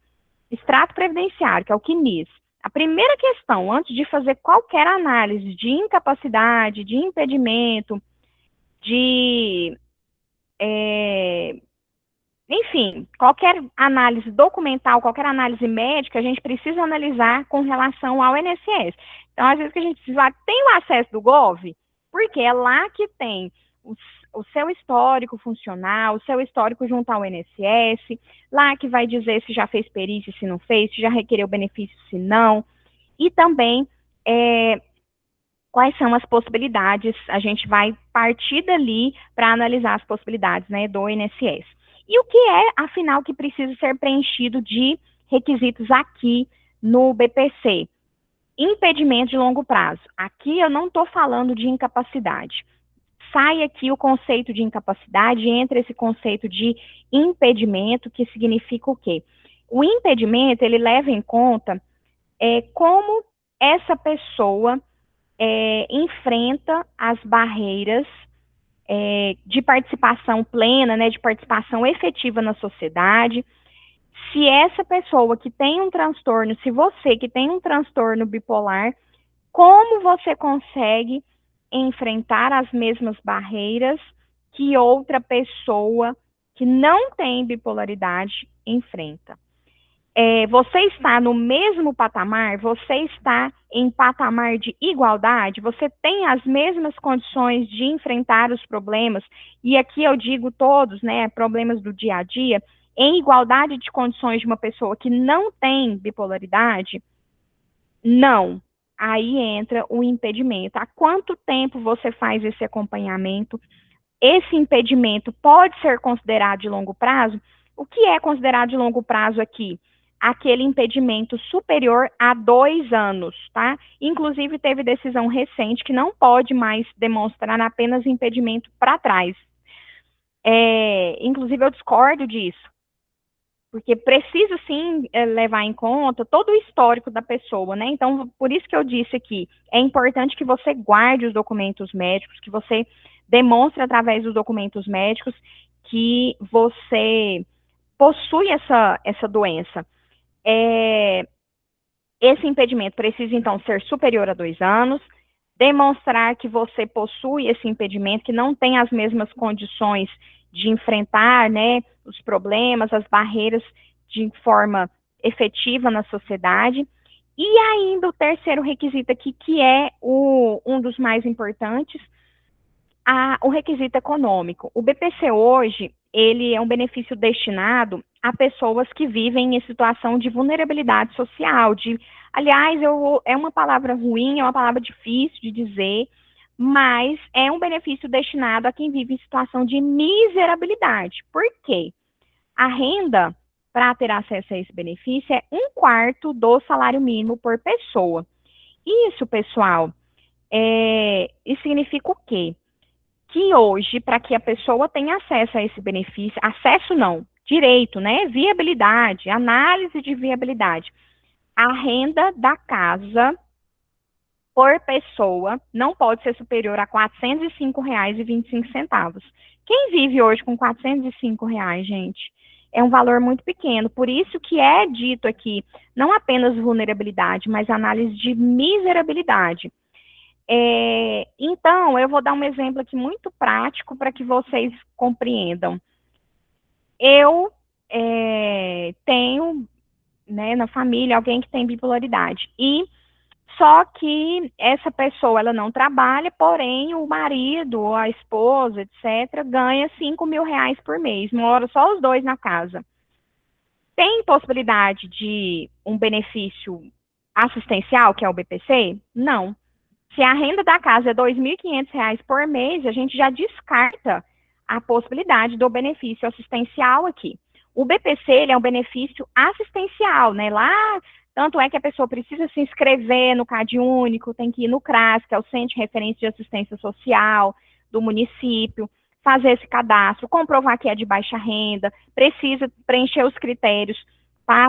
extrato previdenciário, que é o CNIS. A primeira questão, antes de fazer qualquer análise de incapacidade, de impedimento, enfim, qualquer análise documental, qualquer análise médica, a gente precisa analisar com relação ao INSS. Então, às vezes que a gente diz, tem o acesso do Gov? Porque é lá que tem o seu histórico funcional, o seu histórico junto ao INSS, lá que vai dizer se já fez perícia, se não fez, se já requereu benefício, se não, e também quais são as possibilidades, a gente vai partir dali para analisar as possibilidades, né, do INSS. E o que é, afinal, que precisa ser preenchido de requisitos aqui no BPC? Impedimento de longo prazo. Aqui eu não estou falando de incapacidade. Sai aqui o conceito de incapacidade, entra esse conceito de impedimento, que significa o quê? O impedimento, ele leva em conta como essa pessoa enfrenta as barreiras de participação plena, né, de participação efetiva na sociedade, Se essa pessoa que tem um transtorno, se você que tem um transtorno bipolar, como você consegue enfrentar as mesmas barreiras que outra pessoa que não tem bipolaridade enfrenta? Você está no mesmo patamar? Você está em patamar de igualdade? Você tem as mesmas condições de enfrentar os problemas? E aqui eu digo todos, né, problemas do dia a dia, em igualdade de condições de uma pessoa que não tem bipolaridade? Não. Aí entra o impedimento. Há quanto tempo você faz esse acompanhamento? Esse impedimento pode ser considerado de longo prazo? O que é considerado de longo prazo aqui? Aquele impedimento superior a 2 anos, tá? Inclusive, teve decisão recente que não pode mais demonstrar apenas impedimento para trás. Inclusive, eu discordo disso, porque precisa sim levar em conta todo o histórico da pessoa, né? Então, por isso que eu disse aqui, é importante que você guarde os documentos médicos, que você demonstre através dos documentos médicos que você possui essa doença. Esse impedimento precisa, então, ser superior a 2 anos, demonstrar que você possui esse impedimento, que não tem as mesmas condições de enfrentar, né, os problemas, as barreiras de forma efetiva na sociedade. E ainda o terceiro requisito aqui, que é um dos mais importantes, o requisito econômico. O BPC hoje, ele é um benefício destinado a pessoas que vivem em situação de vulnerabilidade social, aliás, é uma palavra ruim, é uma palavra difícil de dizer, mas é um benefício destinado a quem vive em situação de miserabilidade. Por quê? A renda para ter acesso a esse benefício é 1/4 do salário mínimo por pessoa. Isso, pessoal, isso significa o quê? Que hoje, para que a pessoa tenha acesso a esse benefício, acesso não, direito, né? Viabilidade, análise de viabilidade. A renda da casa por pessoa não pode ser superior a R$ 405,25. Quem vive hoje com R$ 405, gente? É um valor muito pequeno. Por isso que é dito aqui, não apenas vulnerabilidade, mas análise de miserabilidade. Então, eu vou dar um exemplo aqui muito prático para que vocês compreendam. Eu tenho, né, na família alguém que tem bipolaridade. E só que essa pessoa, ela não trabalha, porém o marido, a esposa, etc., ganha R$ 5.000 por mês. Mora só os dois na casa. Tem possibilidade de um benefício assistencial, que é o BPC? Não. Se a renda da casa é R$ 2.500 por mês, a gente já descarta a possibilidade do benefício assistencial aqui. O BPC, ele é um benefício assistencial, né? Lá, tanto é que a pessoa precisa se inscrever no CadÚnico, tem que ir no CRAS, que é o Centro de Referência de Assistência Social do município, fazer esse cadastro, comprovar que é de baixa renda, precisa preencher os critérios para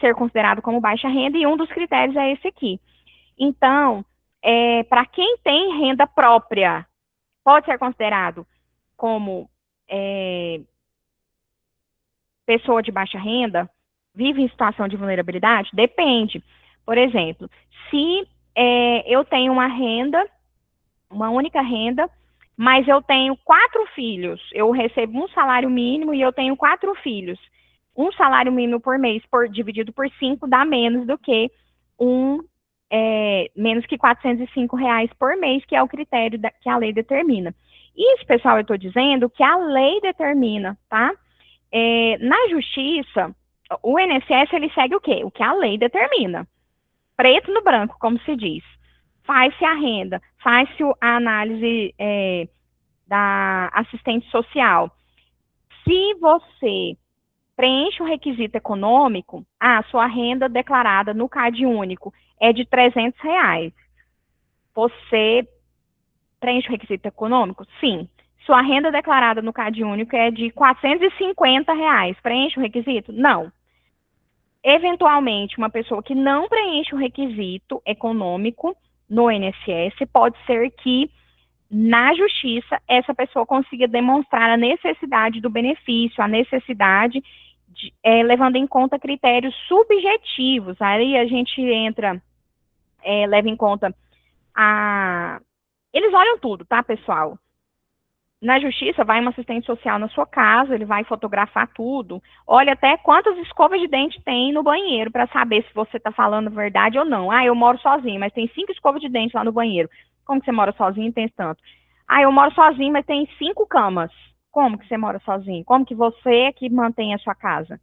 ser considerado como baixa renda, e um dos critérios é esse aqui. Então, para quem tem renda própria, pode ser considerado como pessoa de baixa renda, vive em situação de vulnerabilidade? Depende. Por exemplo, se eu tenho uma renda, uma única renda, mas eu tenho 4 filhos, eu recebo um salário mínimo e eu tenho 4 filhos. Um salário mínimo por mês dividido por 5 dá menos do que menos que R$ 405 por mês, que é o critério que a lei determina. Isso, pessoal, eu estou dizendo que a lei determina, tá? Na justiça, o INSS, ele segue o quê? O que a lei determina. Preto no branco, como se diz. Faz-se a renda, faz-se a análise da assistente social. Se você preenche o requisito econômico, sua renda declarada no CadÚnico é de R$ 300. Você preenche o requisito econômico? Sim. Sua renda declarada no CadÚnico é de R$ 450. Preenche o requisito? Não. Eventualmente, uma pessoa que não preenche o requisito econômico no INSS, pode ser que na justiça essa pessoa consiga demonstrar a necessidade do benefício, a necessidade levando em conta critérios subjetivos. Aí a gente entra, leva em conta eles olham tudo, tá, pessoal? Na justiça, vai um assistente social na sua casa, ele vai fotografar tudo, olha até quantas escovas de dente tem no banheiro, para saber se você está falando verdade ou não. Ah, eu moro sozinho, mas tem 5 escovas de dente lá no banheiro. Como que você mora sozinho e tem tanto? Ah, eu moro sozinho, mas tem 5 camas. Como que você mora sozinho? Como que você é que mantém a sua casa?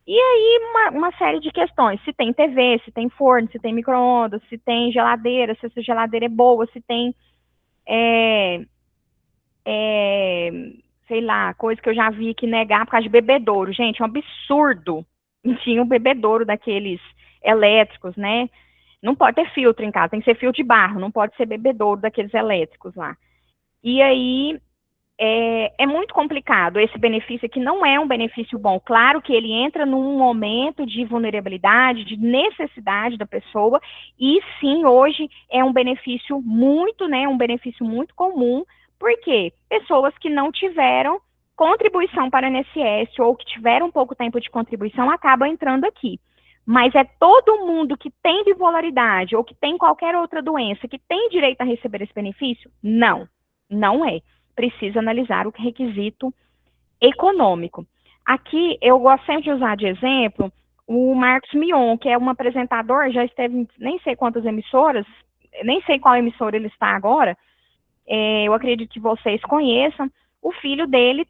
E aí, uma série de questões. Se tem TV, se tem forno, se tem micro-ondas, se tem geladeira, se essa geladeira é boa, se tem, é, é, sei lá, coisa que eu já vi que negar por causa de bebedouro. Gente, é um absurdo. Tinha um bebedouro daqueles elétricos, né? Não pode ter filtro em casa, tem que ser filtro de barro, não pode ser bebedouro daqueles elétricos lá. E aí, é muito complicado. Esse benefício aqui não é um benefício bom. Claro que ele entra num momento de vulnerabilidade, de necessidade da pessoa, e sim, hoje é um benefício muito, né, um benefício muito comum, porque pessoas que não tiveram contribuição para o INSS ou que tiveram pouco tempo de contribuição acabam entrando aqui. Mas é todo mundo que tem bipolaridade ou que tem qualquer outra doença que tem direito a receber esse benefício? Não, não é. Precisa analisar o requisito econômico. Aqui, eu gosto sempre de usar de exemplo o Marcos Mion, que é um apresentador, já esteve em nem sei quantas emissoras, nem sei qual emissora ele está agora, eu acredito que vocês conheçam. O filho dele,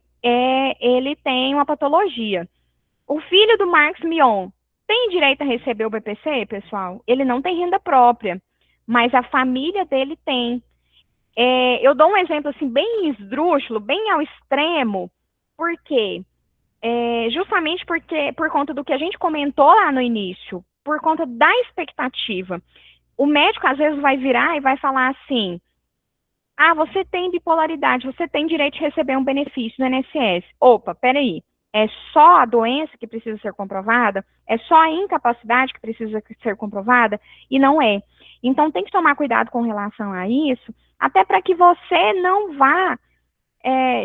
ele tem uma patologia. O filho do Marcos Mion tem direito a receber o BPC, pessoal? Ele não tem renda própria, mas a família dele tem. Eu dou um exemplo assim bem esdrúxulo, bem ao extremo, porque justamente por conta do que a gente comentou lá no início, por conta da expectativa. O médico às vezes vai virar e vai falar assim: ah, você tem bipolaridade, você tem direito de receber um benefício do INSS. Opa, peraí. É só a doença que precisa ser comprovada? É só a incapacidade que precisa ser comprovada? E não é. Então, tem que tomar cuidado com relação a isso, até para que você não vá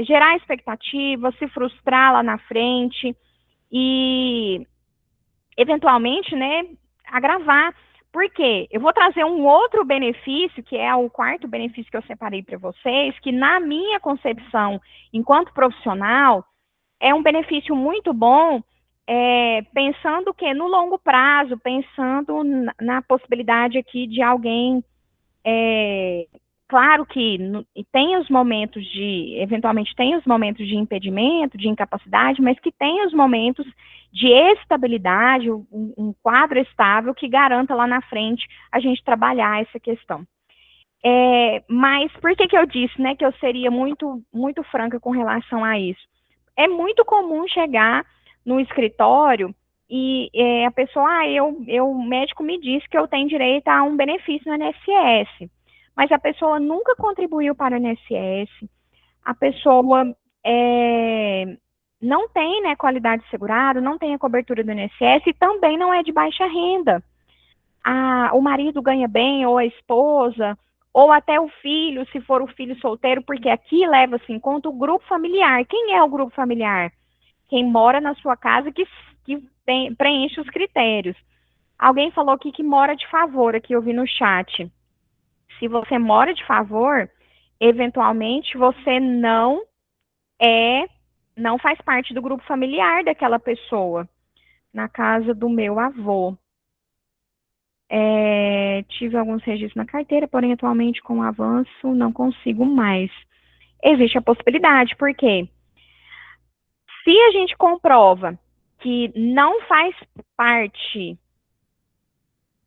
gerar expectativa, se frustrar lá na frente e, eventualmente, né, agravar. Por quê? Eu vou trazer um outro benefício, que é o quarto benefício que eu separei para vocês, que na minha concepção, enquanto profissional, é um benefício muito bom, pensando que no longo prazo, pensando na possibilidade aqui de alguém, claro que tem os momentos eventualmente tem os momentos de impedimento, de incapacidade, mas que tem os momentos de estabilidade, um quadro estável que garanta lá na frente a gente trabalhar essa questão. Mas por que eu disse, né, que eu seria muito, muito franca com relação a isso? É muito comum chegar no escritório e a pessoa, o médico me disse que eu tenho direito a um benefício no INSS, mas a pessoa nunca contribuiu para o INSS, a pessoa não tem, né, qualidade segurada, não tem a cobertura do INSS e também não é de baixa renda. O marido ganha bem, ou a esposa, ou até o filho, se for o filho solteiro, porque aqui leva-se em conta o grupo familiar. Quem é o grupo familiar? Quem mora na sua casa que preenche os critérios. Alguém falou aqui que mora de favor, aqui eu vi no chat. Se você mora de favor, eventualmente você não faz parte do grupo familiar daquela pessoa. Na casa do meu avô. Tive alguns registros na carteira, porém atualmente com o avanço não consigo mais. Existe a possibilidade, porque se a gente comprova que não faz parte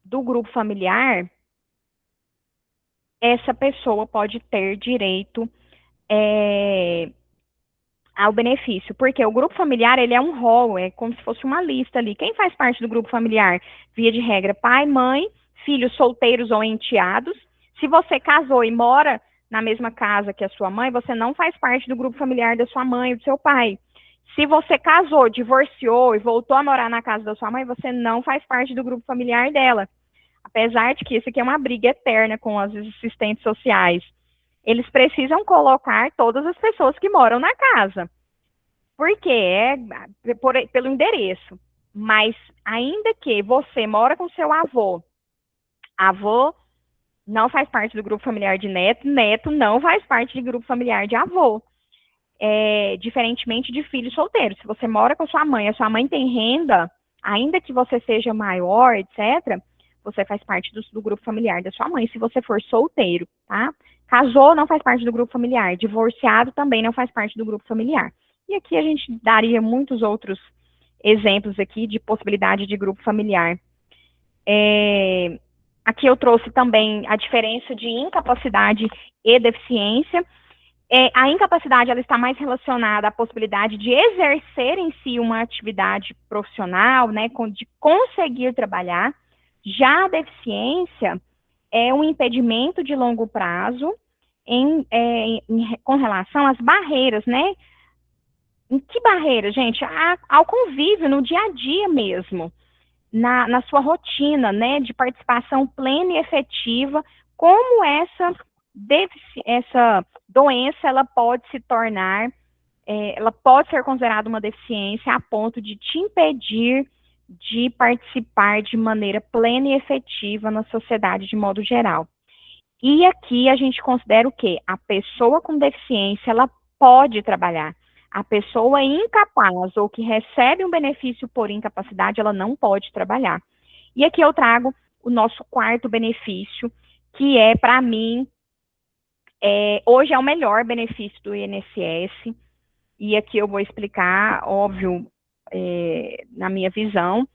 do grupo familiar, essa pessoa pode ter direito ao benefício, porque o grupo familiar, ele é um rol, é como se fosse uma lista ali. Quem faz parte do grupo familiar? Via de regra, pai, mãe, filhos solteiros ou enteados. Se você casou e mora na mesma casa que a sua mãe, você não faz parte do grupo familiar da sua mãe ou do seu pai. Se você casou, divorciou e voltou a morar na casa da sua mãe, você não faz parte do grupo familiar dela. Apesar de que isso aqui é uma briga eterna com as assistentes sociais. Eles precisam colocar todas as pessoas que moram na casa. Porque pelo endereço. Mas ainda que você mora com seu avô, avô não faz parte do grupo familiar de neto, neto não faz parte de grupo familiar de avô. Diferentemente de filho solteiro. Se você mora com a sua mãe tem renda, ainda que você seja maior, etc., você faz parte do grupo familiar da sua mãe, se você for solteiro, tá? Casou, não faz parte do grupo familiar. Divorciado também não faz parte do grupo familiar. E aqui a gente daria muitos outros exemplos aqui de possibilidade de grupo familiar. Aqui eu trouxe também a diferença de incapacidade e deficiência. A incapacidade ela está mais relacionada à possibilidade de exercer em si uma atividade profissional, né, de conseguir trabalhar. Já a deficiência é um impedimento de longo prazo com relação às barreiras, né? Em que barreiras, gente? Ao convívio, no dia a dia mesmo, na sua rotina, né, de participação plena e efetiva, como essa doença ela pode se tornar, ela pode ser considerada uma deficiência a ponto de te impedir de participar de maneira plena e efetiva na sociedade de modo geral. E aqui a gente considera o quê? A pessoa com deficiência, ela pode trabalhar. A pessoa incapaz ou que recebe um benefício por incapacidade, ela não pode trabalhar. E aqui eu trago o nosso quarto benefício, que é, para mim, hoje é o melhor benefício do INSS. E aqui eu vou explicar, óbvio, na minha visão,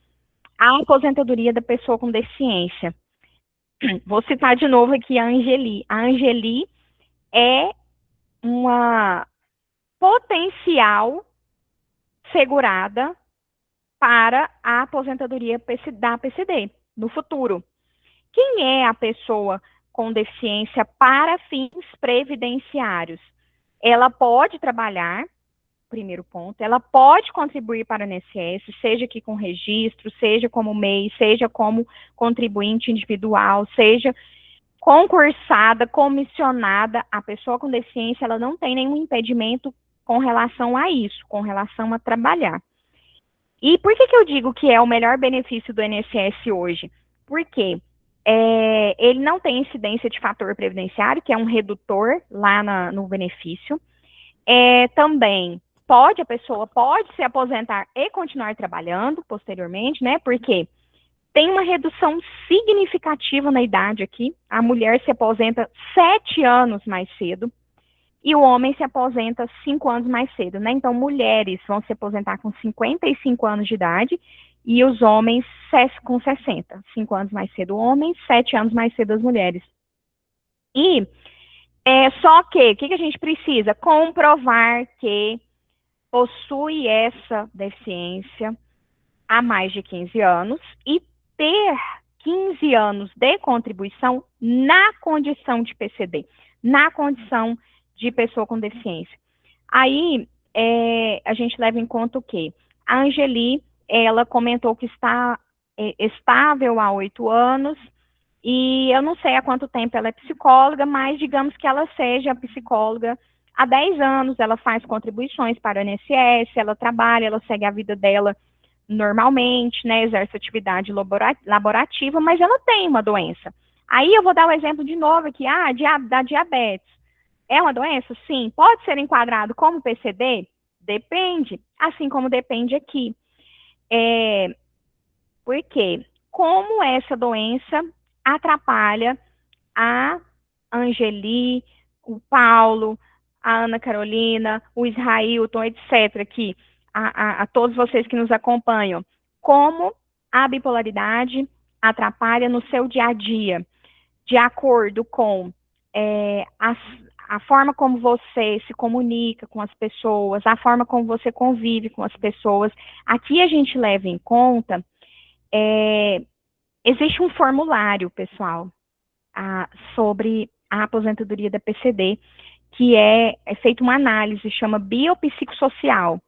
a aposentadoria da pessoa com deficiência. Vou citar de novo aqui a Angeli. A Angeli é uma potencial segurada para a aposentadoria da PCD no futuro. Quem é a pessoa com deficiência para fins previdenciários? Ela pode trabalhar, primeiro ponto, ela pode contribuir para o INSS, seja aqui com registro, seja como MEI, seja como contribuinte individual, seja concursada, comissionada. A pessoa com deficiência, ela não tem nenhum impedimento com relação a isso, com relação a trabalhar. E por que eu digo que é o melhor benefício do INSS hoje? Porque ele não tem incidência de fator previdenciário, que é um redutor lá no benefício. Também a pessoa pode se aposentar e continuar trabalhando posteriormente, né? Porque tem uma redução significativa na idade aqui. A mulher se aposenta 7 anos mais cedo e o homem se aposenta 5 anos mais cedo, né? Então, mulheres vão se aposentar com 55 anos de idade e os homens com 60. 5 anos mais cedo o homem, 7 anos mais cedo as mulheres. E só que, o que a gente precisa? Comprovar que possui essa deficiência há mais de 15 anos e ter 15 anos de contribuição na condição de PCD, na condição de pessoa com deficiência. Aí, a gente leva em conta o quê? A Angeli, ela comentou que está estável há 8 anos, e eu não sei há quanto tempo ela é psicóloga, mas digamos que ela seja psicóloga há 10 anos, ela faz contribuições para o INSS, ela trabalha, ela segue a vida dela normalmente, né, exerce atividade laborativa, mas ela tem uma doença. Aí eu vou dar o exemplo de novo aqui, da diabetes. É uma doença? Sim. Pode ser enquadrado como PCD? Depende, assim como depende aqui. Por quê? Como essa doença atrapalha a Angeli, o Paulo, a Ana Carolina, o Israilton, etc. aqui, a todos vocês que nos acompanham, como a bipolaridade atrapalha no seu dia a dia, de acordo com a forma como você se comunica com as pessoas, a forma como você convive com as pessoas. Aqui a gente leva em conta, existe um formulário, pessoal, sobre a aposentadoria da PCD, que é feita uma análise, chama biopsicossocial.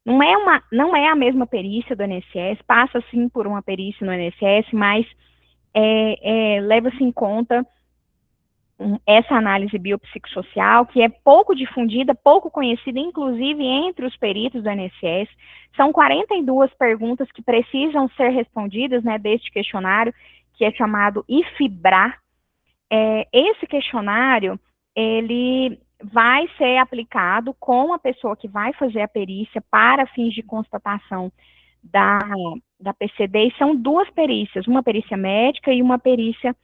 Não é a mesma perícia do INSS, passa sim por uma perícia no INSS, mas leva-se em conta essa análise biopsicossocial, que é pouco difundida, pouco conhecida, inclusive entre os peritos do INSS. São 42 perguntas que precisam ser respondidas, né, deste questionário, que é chamado IFIBRA. Esse questionário, ele vai ser aplicado com a pessoa que vai fazer a perícia para fins de constatação da PCD, e são duas perícias, uma perícia médica e uma perícia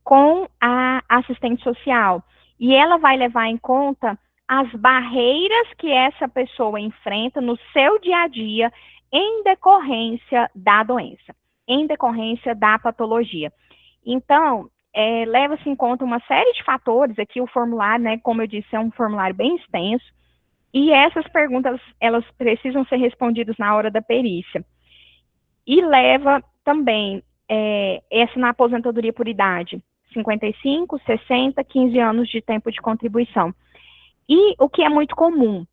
com a assistente social. E ela vai levar em conta as barreiras que essa pessoa enfrenta no seu dia a dia em decorrência da doença, em decorrência da patologia. Então, leva-se em conta uma série de fatores, aqui o formulário, né, como eu disse, é um formulário bem extenso, e essas perguntas, elas precisam ser respondidas na hora da perícia. E leva também, essa na aposentadoria por idade, 55, 60, 15 anos de tempo de contribuição. E o que é muito comum,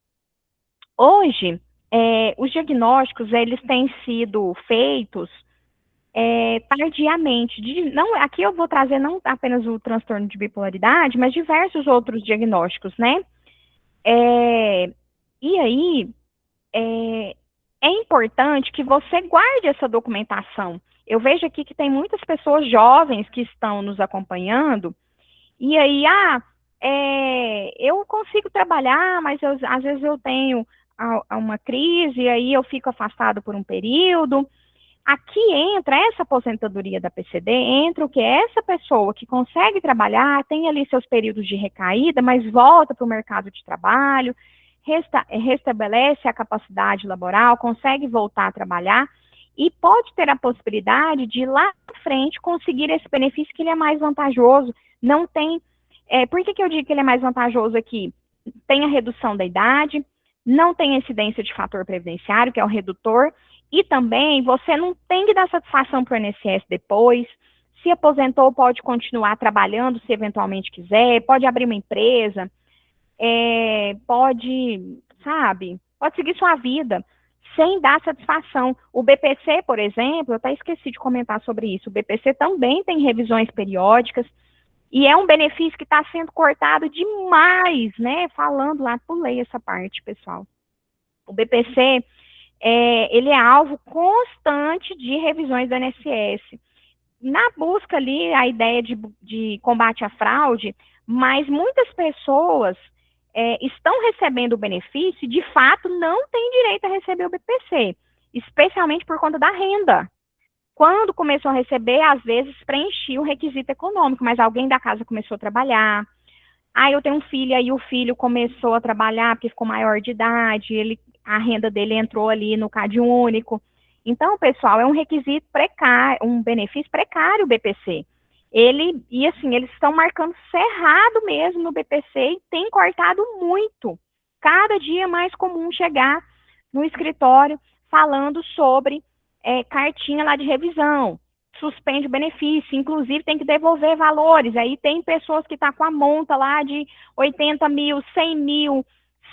hoje, os diagnósticos, eles têm sido feitos tardiamente. Não, aqui eu vou trazer não apenas o transtorno de bipolaridade, mas diversos outros diagnósticos, né? E aí, é importante que você guarde essa documentação. Eu vejo aqui que tem muitas pessoas jovens que estão nos acompanhando, e aí, eu consigo trabalhar, mas às vezes eu tenho uma crise, e aí eu fico afastado por um período. Aqui entra essa aposentadoria da PCD, entra o que essa pessoa que consegue trabalhar, tem ali seus períodos de recaída, mas volta para o mercado de trabalho, restabelece a capacidade laboral, consegue voltar a trabalhar e pode ter a possibilidade de lá na frente conseguir esse benefício que ele é mais vantajoso. Não tem. Por que eu digo que ele é mais vantajoso aqui? Tem a redução da idade, não tem incidência de fator previdenciário, que é o redutor, e também você não tem que dar satisfação para o INSS depois. Se aposentou, pode continuar trabalhando se eventualmente quiser, pode abrir uma empresa, pode seguir sua vida sem dar satisfação. O BPC, por exemplo, eu até esqueci de comentar sobre isso, o BPC também tem revisões periódicas, e é um benefício que está sendo cortado demais, né? Falando lá, pulei essa parte, pessoal. O BPC, ele é alvo constante de revisões do INSS. Na busca ali, a ideia de combate à fraude, mas muitas pessoas estão recebendo o benefício e, de fato, não têm direito a receber o BPC, especialmente por conta da renda. Quando começou a receber, às vezes preenchia o requisito econômico, mas alguém da casa começou a trabalhar. Eu tenho um filho, aí o filho começou a trabalhar porque ficou maior de idade, a renda dele entrou ali no Cade Único. Então, pessoal, é um requisito precário, um benefício precário o BPC. Eles estão marcando cerrado mesmo no BPC e tem cortado muito. Cada dia é mais comum chegar no escritório falando sobre cartinha lá de revisão, suspende o benefício, inclusive tem que devolver valores. Aí tem pessoas que estão com a monta lá de 80 mil, 100 mil,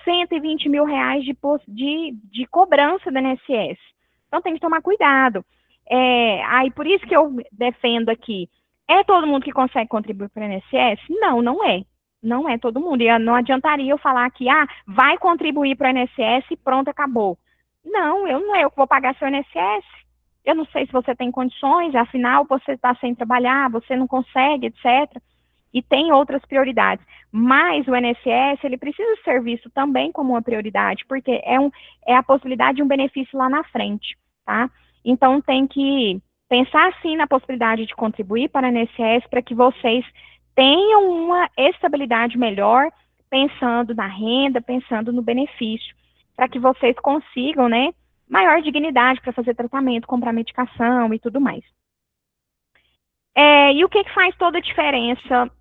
120 mil reais de cobrança do INSS. Então tem que tomar cuidado. Por isso que eu defendo aqui, é todo mundo que consegue contribuir para o INSS? Não, não é. Não é todo mundo. E não adiantaria eu falar que, vai contribuir para o INSS e pronto, acabou. Não é eu que vou pagar seu INSS. Eu não sei se você tem condições, afinal, você está sem trabalhar, você não consegue, etc. E tem outras prioridades. Mas o INSS, ele precisa ser visto também como uma prioridade, porque é a possibilidade de um benefício lá na frente, tá? Então, tem que pensar, sim, na possibilidade de contribuir para o INSS para que vocês tenham uma estabilidade melhor, pensando na renda, pensando no benefício, para que vocês consigam, né, maior dignidade para fazer tratamento, comprar medicação e tudo mais. E o que faz toda a diferença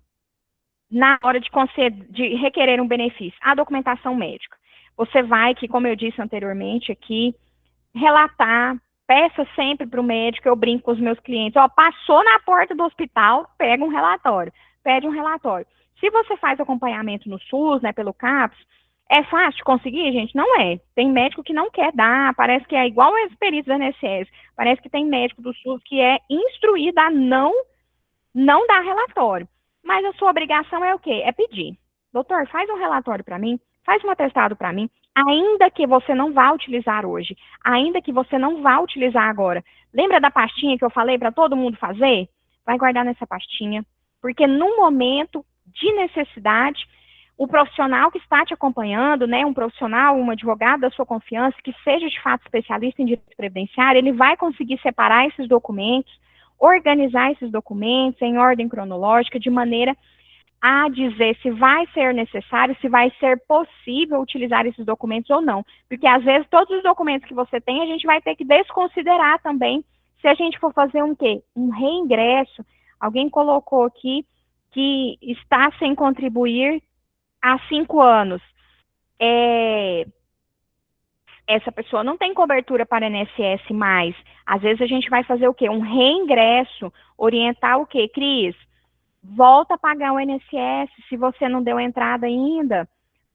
na hora de requerer um benefício? A documentação médica. Você vai, como eu disse anteriormente aqui, relatar, peça sempre para o médico, eu brinco com os meus clientes, passou na porta do hospital, pede um relatório. Se você faz acompanhamento no SUS, né, pelo CAPS, é fácil de conseguir, gente? Não é. Tem médico que não quer dar, parece que é igual aos peritos da INSS. Parece que tem médico do SUS que é instruído a não dar relatório. Mas a sua obrigação é o quê? É pedir. Doutor, faz um relatório para mim, faz um atestado para mim, ainda que você não vá utilizar hoje, ainda que você não vá utilizar agora. Lembra da pastinha que eu falei para todo mundo fazer? Vai guardar nessa pastinha, porque no momento de necessidade, o profissional que está te acompanhando, né, um profissional, um advogado da sua confiança, que seja de fato especialista em direito previdenciário, ele vai conseguir separar esses documentos, organizar esses documentos em ordem cronológica, de maneira a dizer se vai ser necessário, se vai ser possível utilizar esses documentos ou não. Porque, às vezes, todos os documentos que você tem, a gente vai ter que desconsiderar também, se a gente for fazer um quê? Um reingresso. Alguém colocou aqui que está sem contribuir há 5 anos. Essa pessoa não tem cobertura para INSS mais. Às vezes a gente vai fazer o quê? Um reingresso, orientar o quê? Cris, volta a pagar o INSS se você não deu entrada ainda.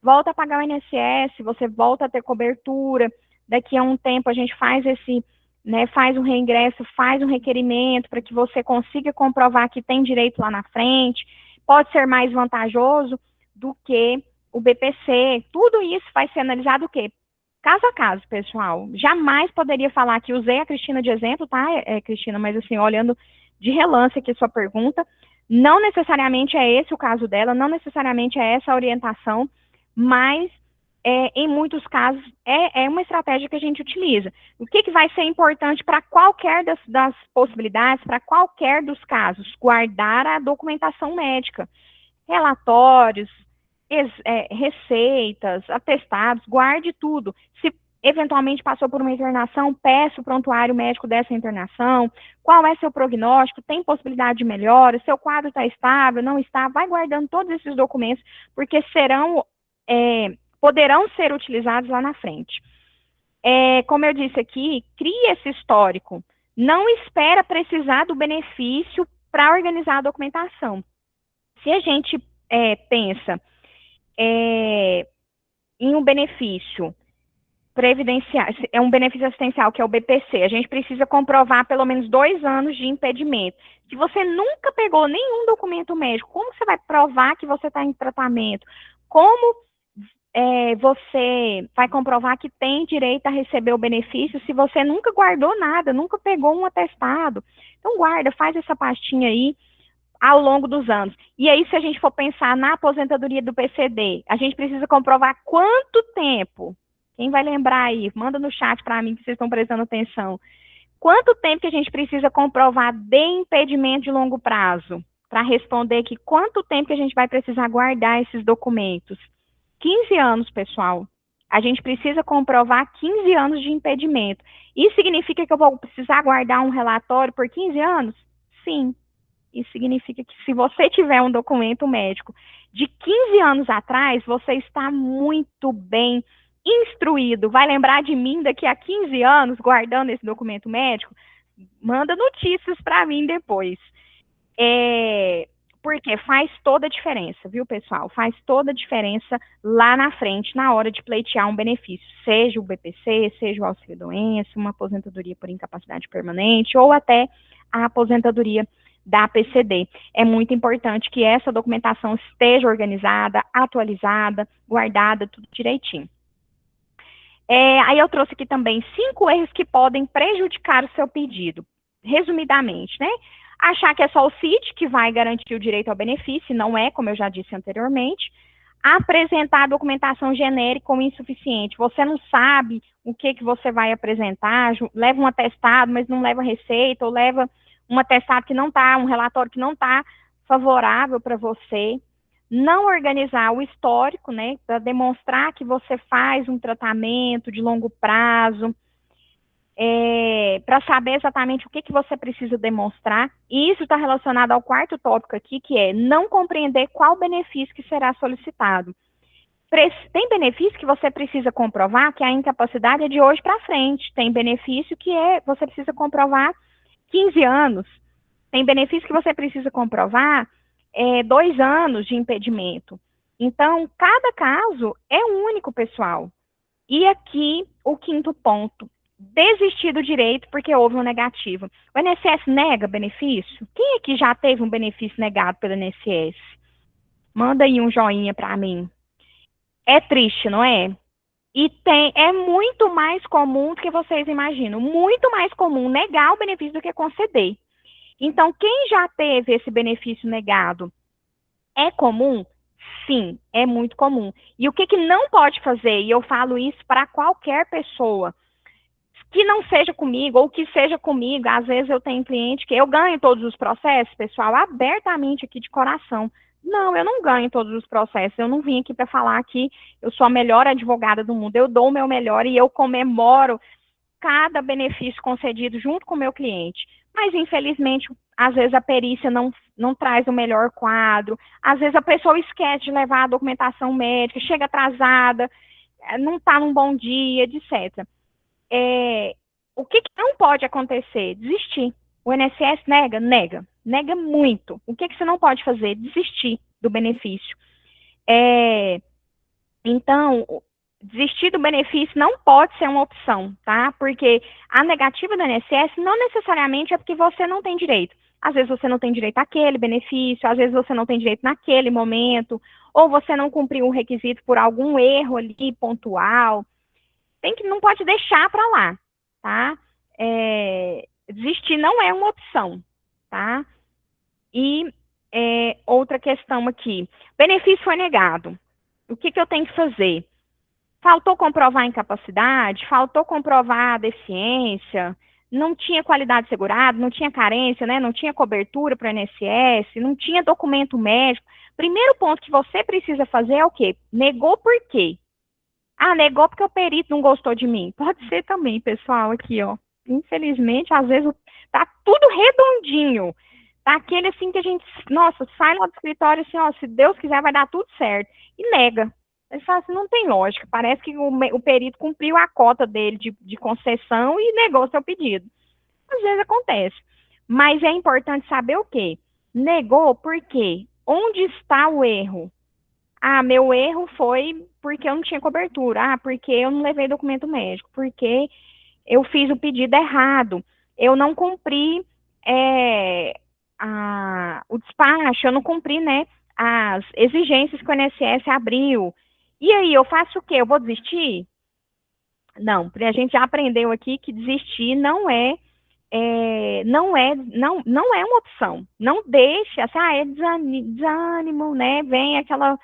Volta a pagar o INSS, você volta a ter cobertura. Daqui a um tempo a gente faz esse, né, faz um reingresso, faz um requerimento para que você consiga comprovar que tem direito lá na frente. Pode ser mais vantajoso do que o BPC. Tudo isso vai ser analisado o quê? Caso a caso, pessoal. Jamais poderia falar que usei a Cristina de exemplo, tá, Cristina? Mas assim, olhando de relance aqui a sua pergunta, não necessariamente é esse o caso dela, não necessariamente é essa a orientação, mas em muitos casos é uma estratégia que a gente utiliza. O que vai ser importante para qualquer das possibilidades, para qualquer dos casos? Guardar a documentação médica, relatórios, receitas, atestados, guarde tudo. Se eventualmente passou por uma internação, peça o prontuário médico dessa internação, qual é seu prognóstico, tem possibilidade de melhora, seu quadro está estável, não está, vai guardando todos esses documentos, porque poderão ser utilizados lá na frente. Como eu disse aqui, crie esse histórico, não espera precisar do benefício para organizar a documentação. Se a gente pensa em um benefício previdenciário, é um benefício assistencial, que é o BPC, a gente precisa comprovar pelo menos 2 anos de impedimento. Se você nunca pegou nenhum documento médico, como você vai provar que você está em tratamento? Como você vai comprovar que tem direito a receber o benefício se você nunca guardou nada, nunca pegou um atestado? Então, guarda, faz essa pastinha aí ao longo dos anos. E aí, se a gente for pensar na aposentadoria do PCD, a gente precisa comprovar quanto tempo. Quem vai lembrar aí? Manda no chat para mim que vocês estão prestando atenção. Quanto tempo que a gente precisa comprovar de impedimento de longo prazo? Para responder aqui, quanto tempo que a gente vai precisar guardar esses documentos? 15 anos, pessoal. A gente precisa comprovar 15 anos de impedimento. Isso significa que eu vou precisar guardar um relatório por 15 anos? Sim. Isso significa que se você tiver um documento médico de 15 anos atrás, você está muito bem instruído. Vai lembrar de mim daqui a 15 anos, guardando esse documento médico? Manda notícias para mim depois. Porque faz toda a diferença, viu, pessoal? Faz toda a diferença lá na frente, na hora de pleitear um benefício, seja o BPC, seja o auxílio-doença, uma aposentadoria por incapacidade permanente, ou até a aposentadoria da PCD. É muito importante que essa documentação esteja organizada, atualizada, guardada, tudo direitinho. Aí eu trouxe aqui também 5 erros que podem prejudicar o seu pedido. Resumidamente, né? Achar que é só o CID que vai garantir o direito ao benefício, não é, como eu já disse anteriormente. Apresentar a documentação genérica ou insuficiente. Você não sabe o que você vai apresentar, leva um atestado, mas não leva receita, ou leva um atestado que não está, um relatório que não está favorável para você. Não organizar o histórico, né, para demonstrar que você faz um tratamento de longo prazo, para saber exatamente o que você precisa demonstrar. E isso está relacionado ao 4º tópico aqui, que é não compreender qual benefício que será solicitado. Tem benefício que você precisa comprovar que a incapacidade é de hoje para frente. Tem benefício que você precisa comprovar 15 anos. Tem benefício que você precisa comprovar 2 anos de impedimento. Então, cada caso é único, pessoal. E aqui, o 5º ponto. desistir do direito porque houve um negativo. O INSS nega benefício? Quem aqui já teve um benefício negado pelo INSS? Manda aí um joinha para mim. É triste, não é? É muito mais comum do que vocês imaginam. Muito mais comum negar o benefício do que conceder. Então, quem já teve esse benefício negado é comum? Sim, é muito comum. E o que, que não pode fazer? E eu falo isso para qualquer pessoa que não seja comigo ou que seja comigo. Às vezes eu tenho cliente que eu ganho todos os processos, pessoal, abertamente aqui de coração. Não, eu não ganho todos os processos. Eu não vim aqui para falar que eu sou a melhor advogada do mundo. Eu dou o meu melhor e eu comemoro cada benefício concedido junto com o meu cliente. Mas, infelizmente, às vezes a perícia não traz o melhor quadro, às vezes a pessoa esquece de levar a documentação médica, chega atrasada, não está num bom dia, etc. O que, que não pode acontecer? Desistir. O INSS nega? Nega. Nega muito. O que, que você não pode fazer? Desistir do benefício. Então, desistir do benefício não pode ser uma opção, tá? Porque a negativa do INSS não necessariamente é porque você não tem direito. Às vezes você não tem direito àquele benefício, às vezes você não tem direito naquele momento, ou você não cumpriu um requisito por algum erro ali pontual. Não pode deixar para lá, tá? Desistir não é uma opção, tá? E outra questão aqui, benefício foi negado. O que, que eu tenho que fazer? Faltou comprovar a incapacidade, faltou comprovar a deficiência, não tinha qualidade segurada, não tinha carência, né? Não tinha cobertura para o INSS, não tinha documento médico. Primeiro ponto que você precisa fazer é o quê? Negou por quê? Ah, negou porque o perito não gostou de mim. Pode ser também, pessoal, aqui, ó. Infelizmente, às vezes tá tudo redondinho. Tá aquele assim que a gente, nossa, sai lá do escritório assim, ó, se Deus quiser vai dar tudo certo. E nega. Ele fala assim, não tem lógica. Parece que o perito cumpriu a cota dele de concessão e negou seu pedido. Às vezes acontece. Mas é importante saber o quê? Negou por quê? Onde está o erro? Ah, meu erro foi porque eu não tinha cobertura. Ah, porque eu não levei documento médico. Porque eu fiz o pedido errado. Eu não cumpri o despacho, eu não cumpri, né, as exigências que o INSS abriu. E aí, eu faço o quê? Eu vou desistir? Não, a gente já aprendeu aqui que desistir não é uma opção. Não deixe, assim, é desânimo, né? Vem aquela,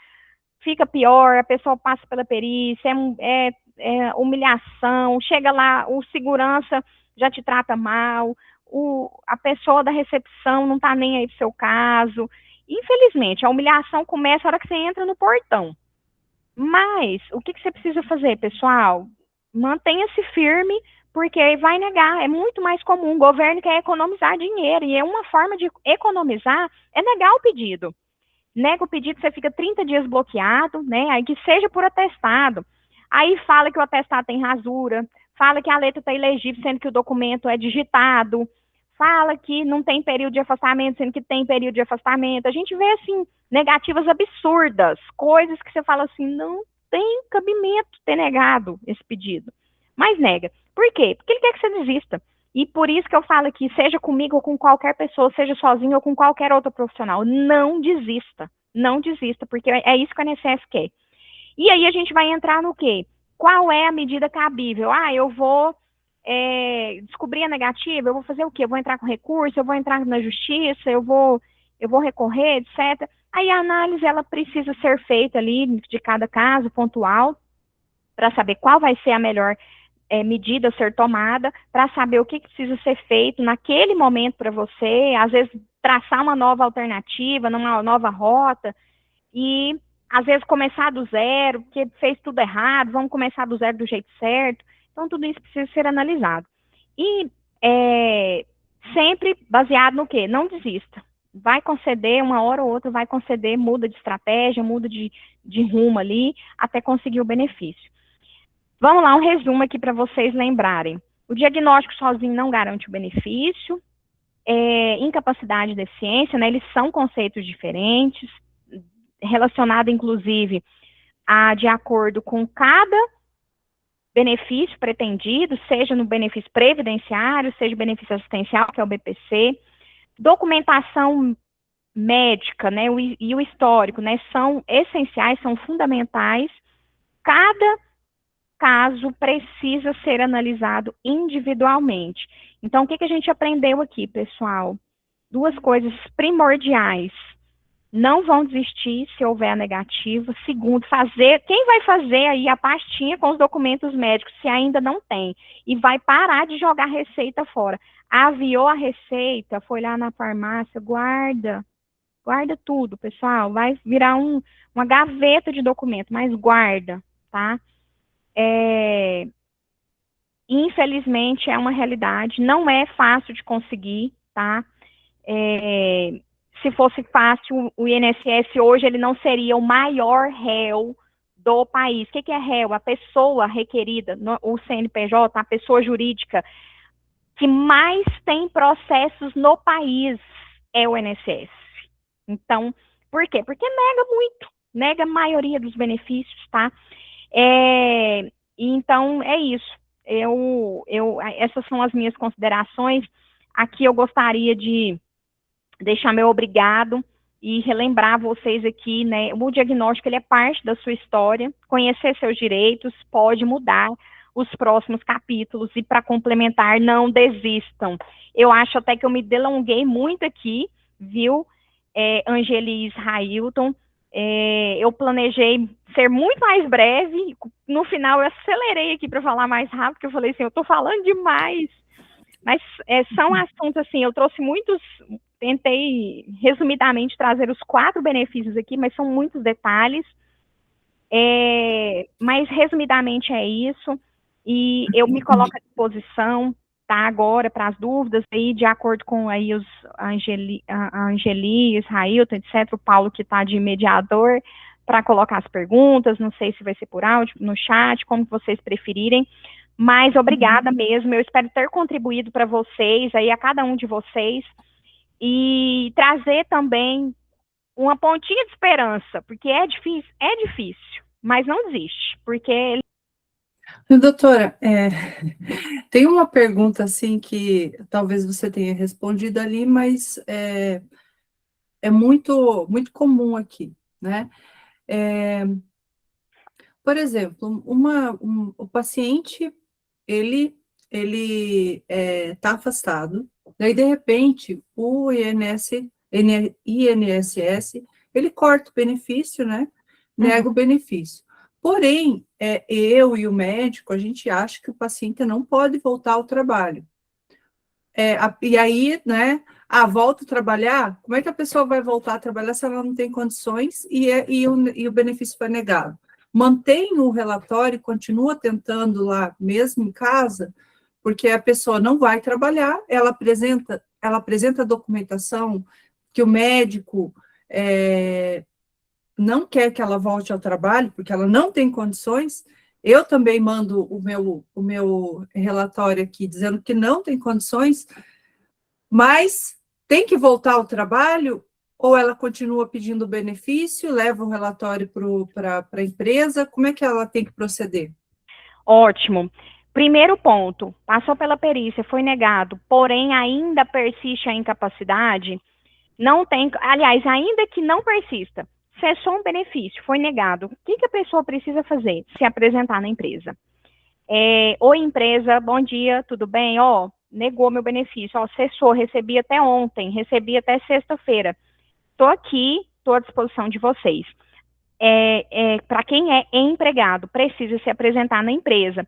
fica pior, a pessoa passa pela perícia, é humilhação, chega lá, o segurança já te trata mal, a pessoa da recepção não tá nem aí pro seu caso. Infelizmente, a humilhação começa a hora que você entra no portão. Mas, o que, que você precisa fazer, pessoal? Mantenha-se firme, porque vai negar. É muito mais comum. O governo quer economizar dinheiro, e é uma forma de economizar é negar o pedido. Nega o pedido, você fica 30 dias bloqueado, né? Aí que seja por atestado. Aí fala que o atestado tem rasura, fala que a letra está ilegível, sendo que o documento é digitado, fala que não tem período de afastamento, sendo que tem período de afastamento. A gente vê, assim, negativas absurdas, coisas que você fala assim, não tem cabimento ter negado esse pedido. Mas nega. Por quê? Porque ele quer que você desista. E por isso que eu falo aqui, seja comigo ou com qualquer pessoa, seja sozinho ou com qualquer outro profissional, não desista. Não desista, porque é isso que a INSS quer. E aí a gente vai entrar no quê? Qual é a medida cabível? Ah, eu vou descobrir a negativa, eu vou fazer o quê? Eu vou entrar com recurso, eu vou entrar na justiça, eu vou recorrer, etc. Aí a análise, ela precisa ser feita ali de cada caso, pontual, para saber qual vai ser a melhor medida a ser tomada, para saber o que precisa ser feito naquele momento para você, às vezes traçar uma nova alternativa, numa nova rota, e às vezes começar do zero, porque fez tudo errado, vamos começar do zero do jeito certo. Então, tudo isso precisa ser analisado. E sempre baseado no quê? Não desista. Vai conceder, uma hora ou outra vai conceder, muda de estratégia, muda de rumo ali, até conseguir o benefício. Vamos lá, um resumo aqui para vocês lembrarem. O diagnóstico sozinho não garante o benefício. Incapacidade e deficiência, né, eles são conceitos diferentes, relacionado, inclusive, de acordo com cada benefício pretendido, seja no benefício previdenciário, seja benefício assistencial, que é o BPC, documentação médica, né, e o histórico, né, são essenciais, são fundamentais. Cada caso precisa ser analisado individualmente. Então, o que a gente aprendeu aqui, pessoal? Duas coisas primordiais. Não vão desistir se houver a negativa. Segundo, quem vai fazer aí a pastinha com os documentos médicos se ainda não tem? E vai parar de jogar receita fora. Aviou a receita, foi lá na farmácia, guarda tudo, pessoal. Vai virar uma gaveta de documento, mas guarda, tá? Infelizmente, é uma realidade, não é fácil de conseguir, tá? Se fosse fácil, o INSS hoje ele não seria o maior réu do país. O que é réu? A pessoa requerida, o CNPJ, a pessoa jurídica que mais tem processos no país é o INSS. Então, por quê? Porque nega a maioria dos benefícios, tá? Então, é isso. Essas são as minhas considerações. Aqui eu gostaria de deixar meu obrigado e relembrar vocês aqui, né, o diagnóstico ele é parte da sua história, conhecer seus direitos pode mudar os próximos capítulos e para complementar, não desistam. Eu acho até que eu me delonguei muito aqui, viu, Angeli e Railton, eu planejei ser muito mais breve, no final eu acelerei aqui para falar mais rápido, porque eu falei assim, eu estou falando demais, mas são assuntos assim, eu trouxe tentei resumidamente trazer os 4 benefícios aqui, mas são muitos detalhes, mas resumidamente é isso, e eu me coloco à disposição, tá, agora para as dúvidas, aí de acordo com aí a Angeli, Israelton, etc., o Paulo que está de mediador, para colocar as perguntas, não sei se vai ser por áudio, no chat, como vocês preferirem, mas obrigada mesmo, eu espero ter contribuído para vocês, aí a cada um de vocês, e trazer também uma pontinha de esperança, porque é difícil, mas não desiste, porque... Doutora, tem uma pergunta assim que talvez você tenha respondido ali, mas é muito, muito comum aqui, né? Por exemplo, o paciente, ele está afastado, daí, de repente, o INSS, ele corta o benefício, né? Nega o benefício. Porém, eu e o médico, a gente acha que o paciente não pode voltar ao trabalho. E aí, né, volta a trabalhar, como é que a pessoa vai voltar a trabalhar se ela não tem condições e o benefício foi negado? Mantém o relatório, continua tentando lá, mesmo em casa, porque a pessoa não vai trabalhar, ela apresenta a documentação que o médico não quer que ela volte ao trabalho, porque ela não tem condições. Eu também mando o meu relatório aqui, dizendo que não tem condições, mas tem que voltar ao trabalho, ou ela continua pedindo benefício, leva o relatório para a empresa, como é que ela tem que proceder? Ótimo. Primeiro ponto, passou pela perícia, foi negado, porém ainda persiste a incapacidade, não tem, aliás, ainda que não persista, cessou um benefício, foi negado, o que a pessoa precisa fazer? Se apresentar na empresa. Oi, empresa, bom dia, tudo bem? Negou meu benefício, cessou, recebi até ontem, recebi até sexta-feira. Estou aqui, estou à disposição de vocês. Para quem é empregado, precisa se apresentar na empresa.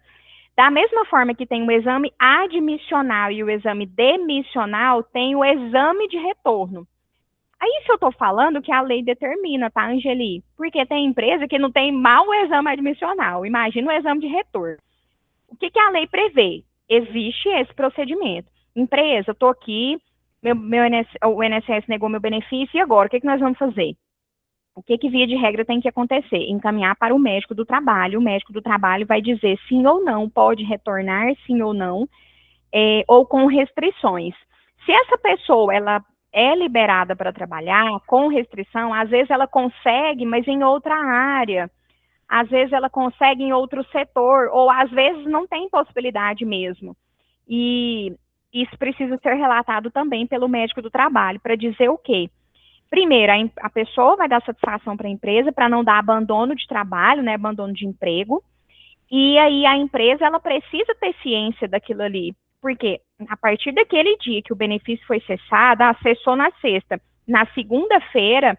Da mesma forma que tem o exame admissional e o exame demissional, tem o exame de retorno. Aí, se eu estou falando que a lei determina, tá, Angeli? Porque tem empresa que não tem mal o exame admissional. Imagina o exame de retorno. O que a lei prevê? Existe esse procedimento. Empresa, eu estou aqui, o INSS negou meu benefício, e agora? O que nós vamos fazer? O que via de regra tem que acontecer? Encaminhar para o médico do trabalho. O médico do trabalho vai dizer sim ou não, pode retornar, sim ou não, ou com restrições. Se essa pessoa, ela é liberada para trabalhar com restrição, às vezes ela consegue, mas em outra área. às vezes ela consegue em outro setor, ou às vezes não tem possibilidade mesmo. E isso precisa ser relatado também pelo médico do trabalho, para dizer o quê? Primeiro, a pessoa vai dar satisfação para a empresa, para não dar abandono de trabalho, né, abandono de emprego, e aí a empresa, ela precisa ter ciência daquilo ali, porque a partir daquele dia que o benefício foi cessado, cessou na sexta, na segunda-feira,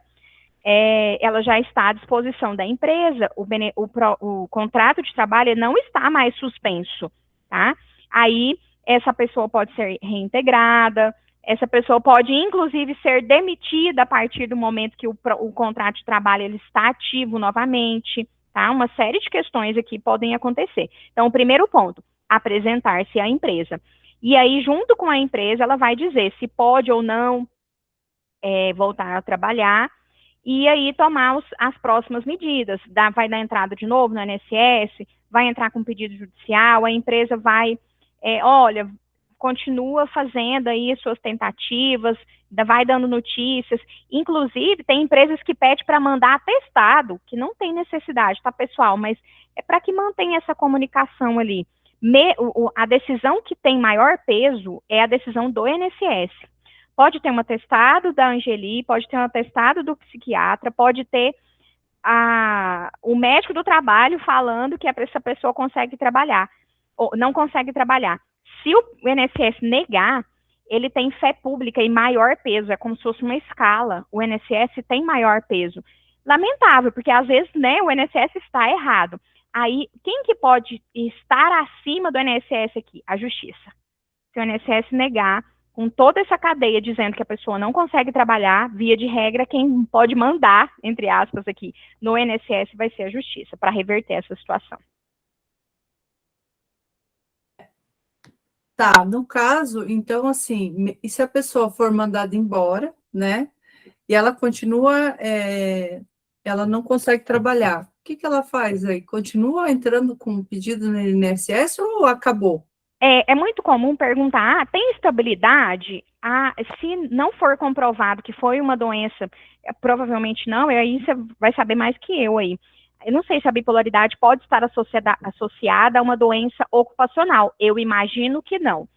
ela já está à disposição da empresa, o contrato de trabalho não está mais suspenso, tá? Aí, essa pessoa pode ser reintegrada, essa pessoa pode, inclusive, ser demitida a partir do momento que o contrato de trabalho ele está ativo novamente, tá? Uma série de questões aqui podem acontecer. Então, o primeiro ponto, apresentar-se à empresa. E aí, junto com a empresa, ela vai dizer se pode ou não voltar a trabalhar, e aí tomar as próximas medidas. Vai dar entrada de novo no INSS, vai entrar com pedido judicial, a empresa vai, olha, continua fazendo aí as suas tentativas, vai dando notícias. Inclusive, tem empresas que pedem para mandar atestado, que não tem necessidade, tá, pessoal? Mas é para que mantenha essa comunicação ali. A decisão que tem maior peso é a decisão do INSS. Pode ter um atestado da Angeli, pode ter um atestado do psiquiatra, pode ter o médico do trabalho falando que essa pessoa consegue trabalhar, ou não consegue trabalhar. Se o INSS negar, ele tem fé pública e maior peso, é como se fosse uma escala, o INSS tem maior peso. Lamentável, porque às vezes, né, o INSS está errado. Aí, quem que pode estar acima do INSS aqui? A justiça. Se o INSS negar, com toda essa cadeia dizendo que a pessoa não consegue trabalhar, via de regra, quem pode mandar, entre aspas aqui, no INSS vai ser a justiça, para reverter essa situação. Tá, no caso, então, assim, e se a pessoa for mandada embora, né, e ela continua, ela não consegue trabalhar, o que ela faz aí? Continua entrando com pedido no INSS ou acabou? É muito comum perguntar, tem estabilidade? Se não for comprovado que foi uma doença, provavelmente não, e aí você vai saber mais que eu aí. Eu não sei se a bipolaridade pode estar associada a uma doença ocupacional. Eu imagino que não.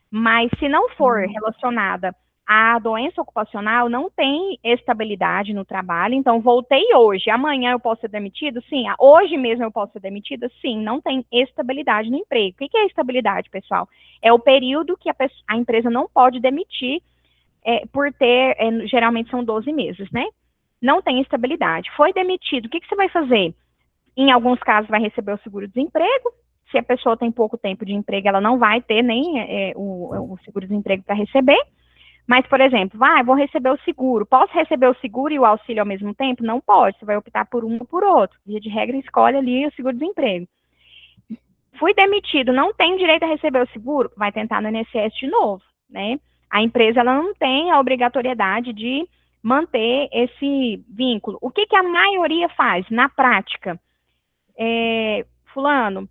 Mas se não for relacionada à doença ocupacional, não tem estabilidade no trabalho. Então, voltei hoje, amanhã eu posso ser demitido? Sim. Hoje mesmo eu posso ser demitida? Sim. Não tem estabilidade no emprego. O que é estabilidade, pessoal? É o período que a empresa não pode demitir por ter, geralmente são 12 meses, né? Não tem estabilidade. Foi demitido, o que você vai fazer? Em alguns casos, vai receber o seguro-desemprego. Se a pessoa tem pouco tempo de emprego, ela não vai ter nem o seguro-desemprego para receber. Mas, por exemplo, vou receber o seguro. Posso receber o seguro e o auxílio ao mesmo tempo? Não pode. Você vai optar por um ou por outro. Via de regra, escolhe ali o seguro-desemprego. Fui demitido, não tenho direito a receber o seguro? Vai tentar no INSS de novo, né? A empresa, ela não tem a obrigatoriedade de manter esse vínculo. O que a maioria faz na prática? Fulano,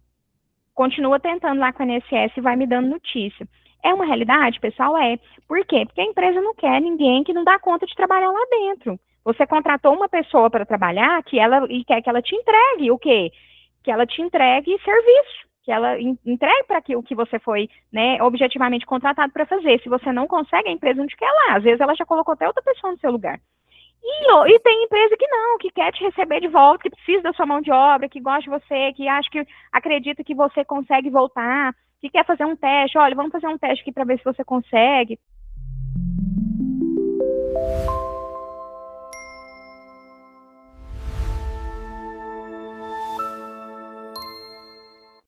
continua tentando lá com a INSS e vai me dando notícia. É uma realidade, pessoal? Por quê? Porque a empresa não quer ninguém que não dá conta de trabalhar lá dentro. Você contratou uma pessoa para trabalhar e quer que ela te entregue o quê? Que ela te entregue serviço, que ela entregue para o que você foi, né, objetivamente contratado para fazer. Se você não consegue, a empresa não te quer lá. Às vezes ela já colocou até outra pessoa no seu lugar. E tem empresa que não, que quer te receber de volta, que precisa da sua mão de obra, que gosta de você, que acredita que você consegue voltar, que quer fazer um teste. Olha, vamos fazer um teste aqui para ver se você consegue.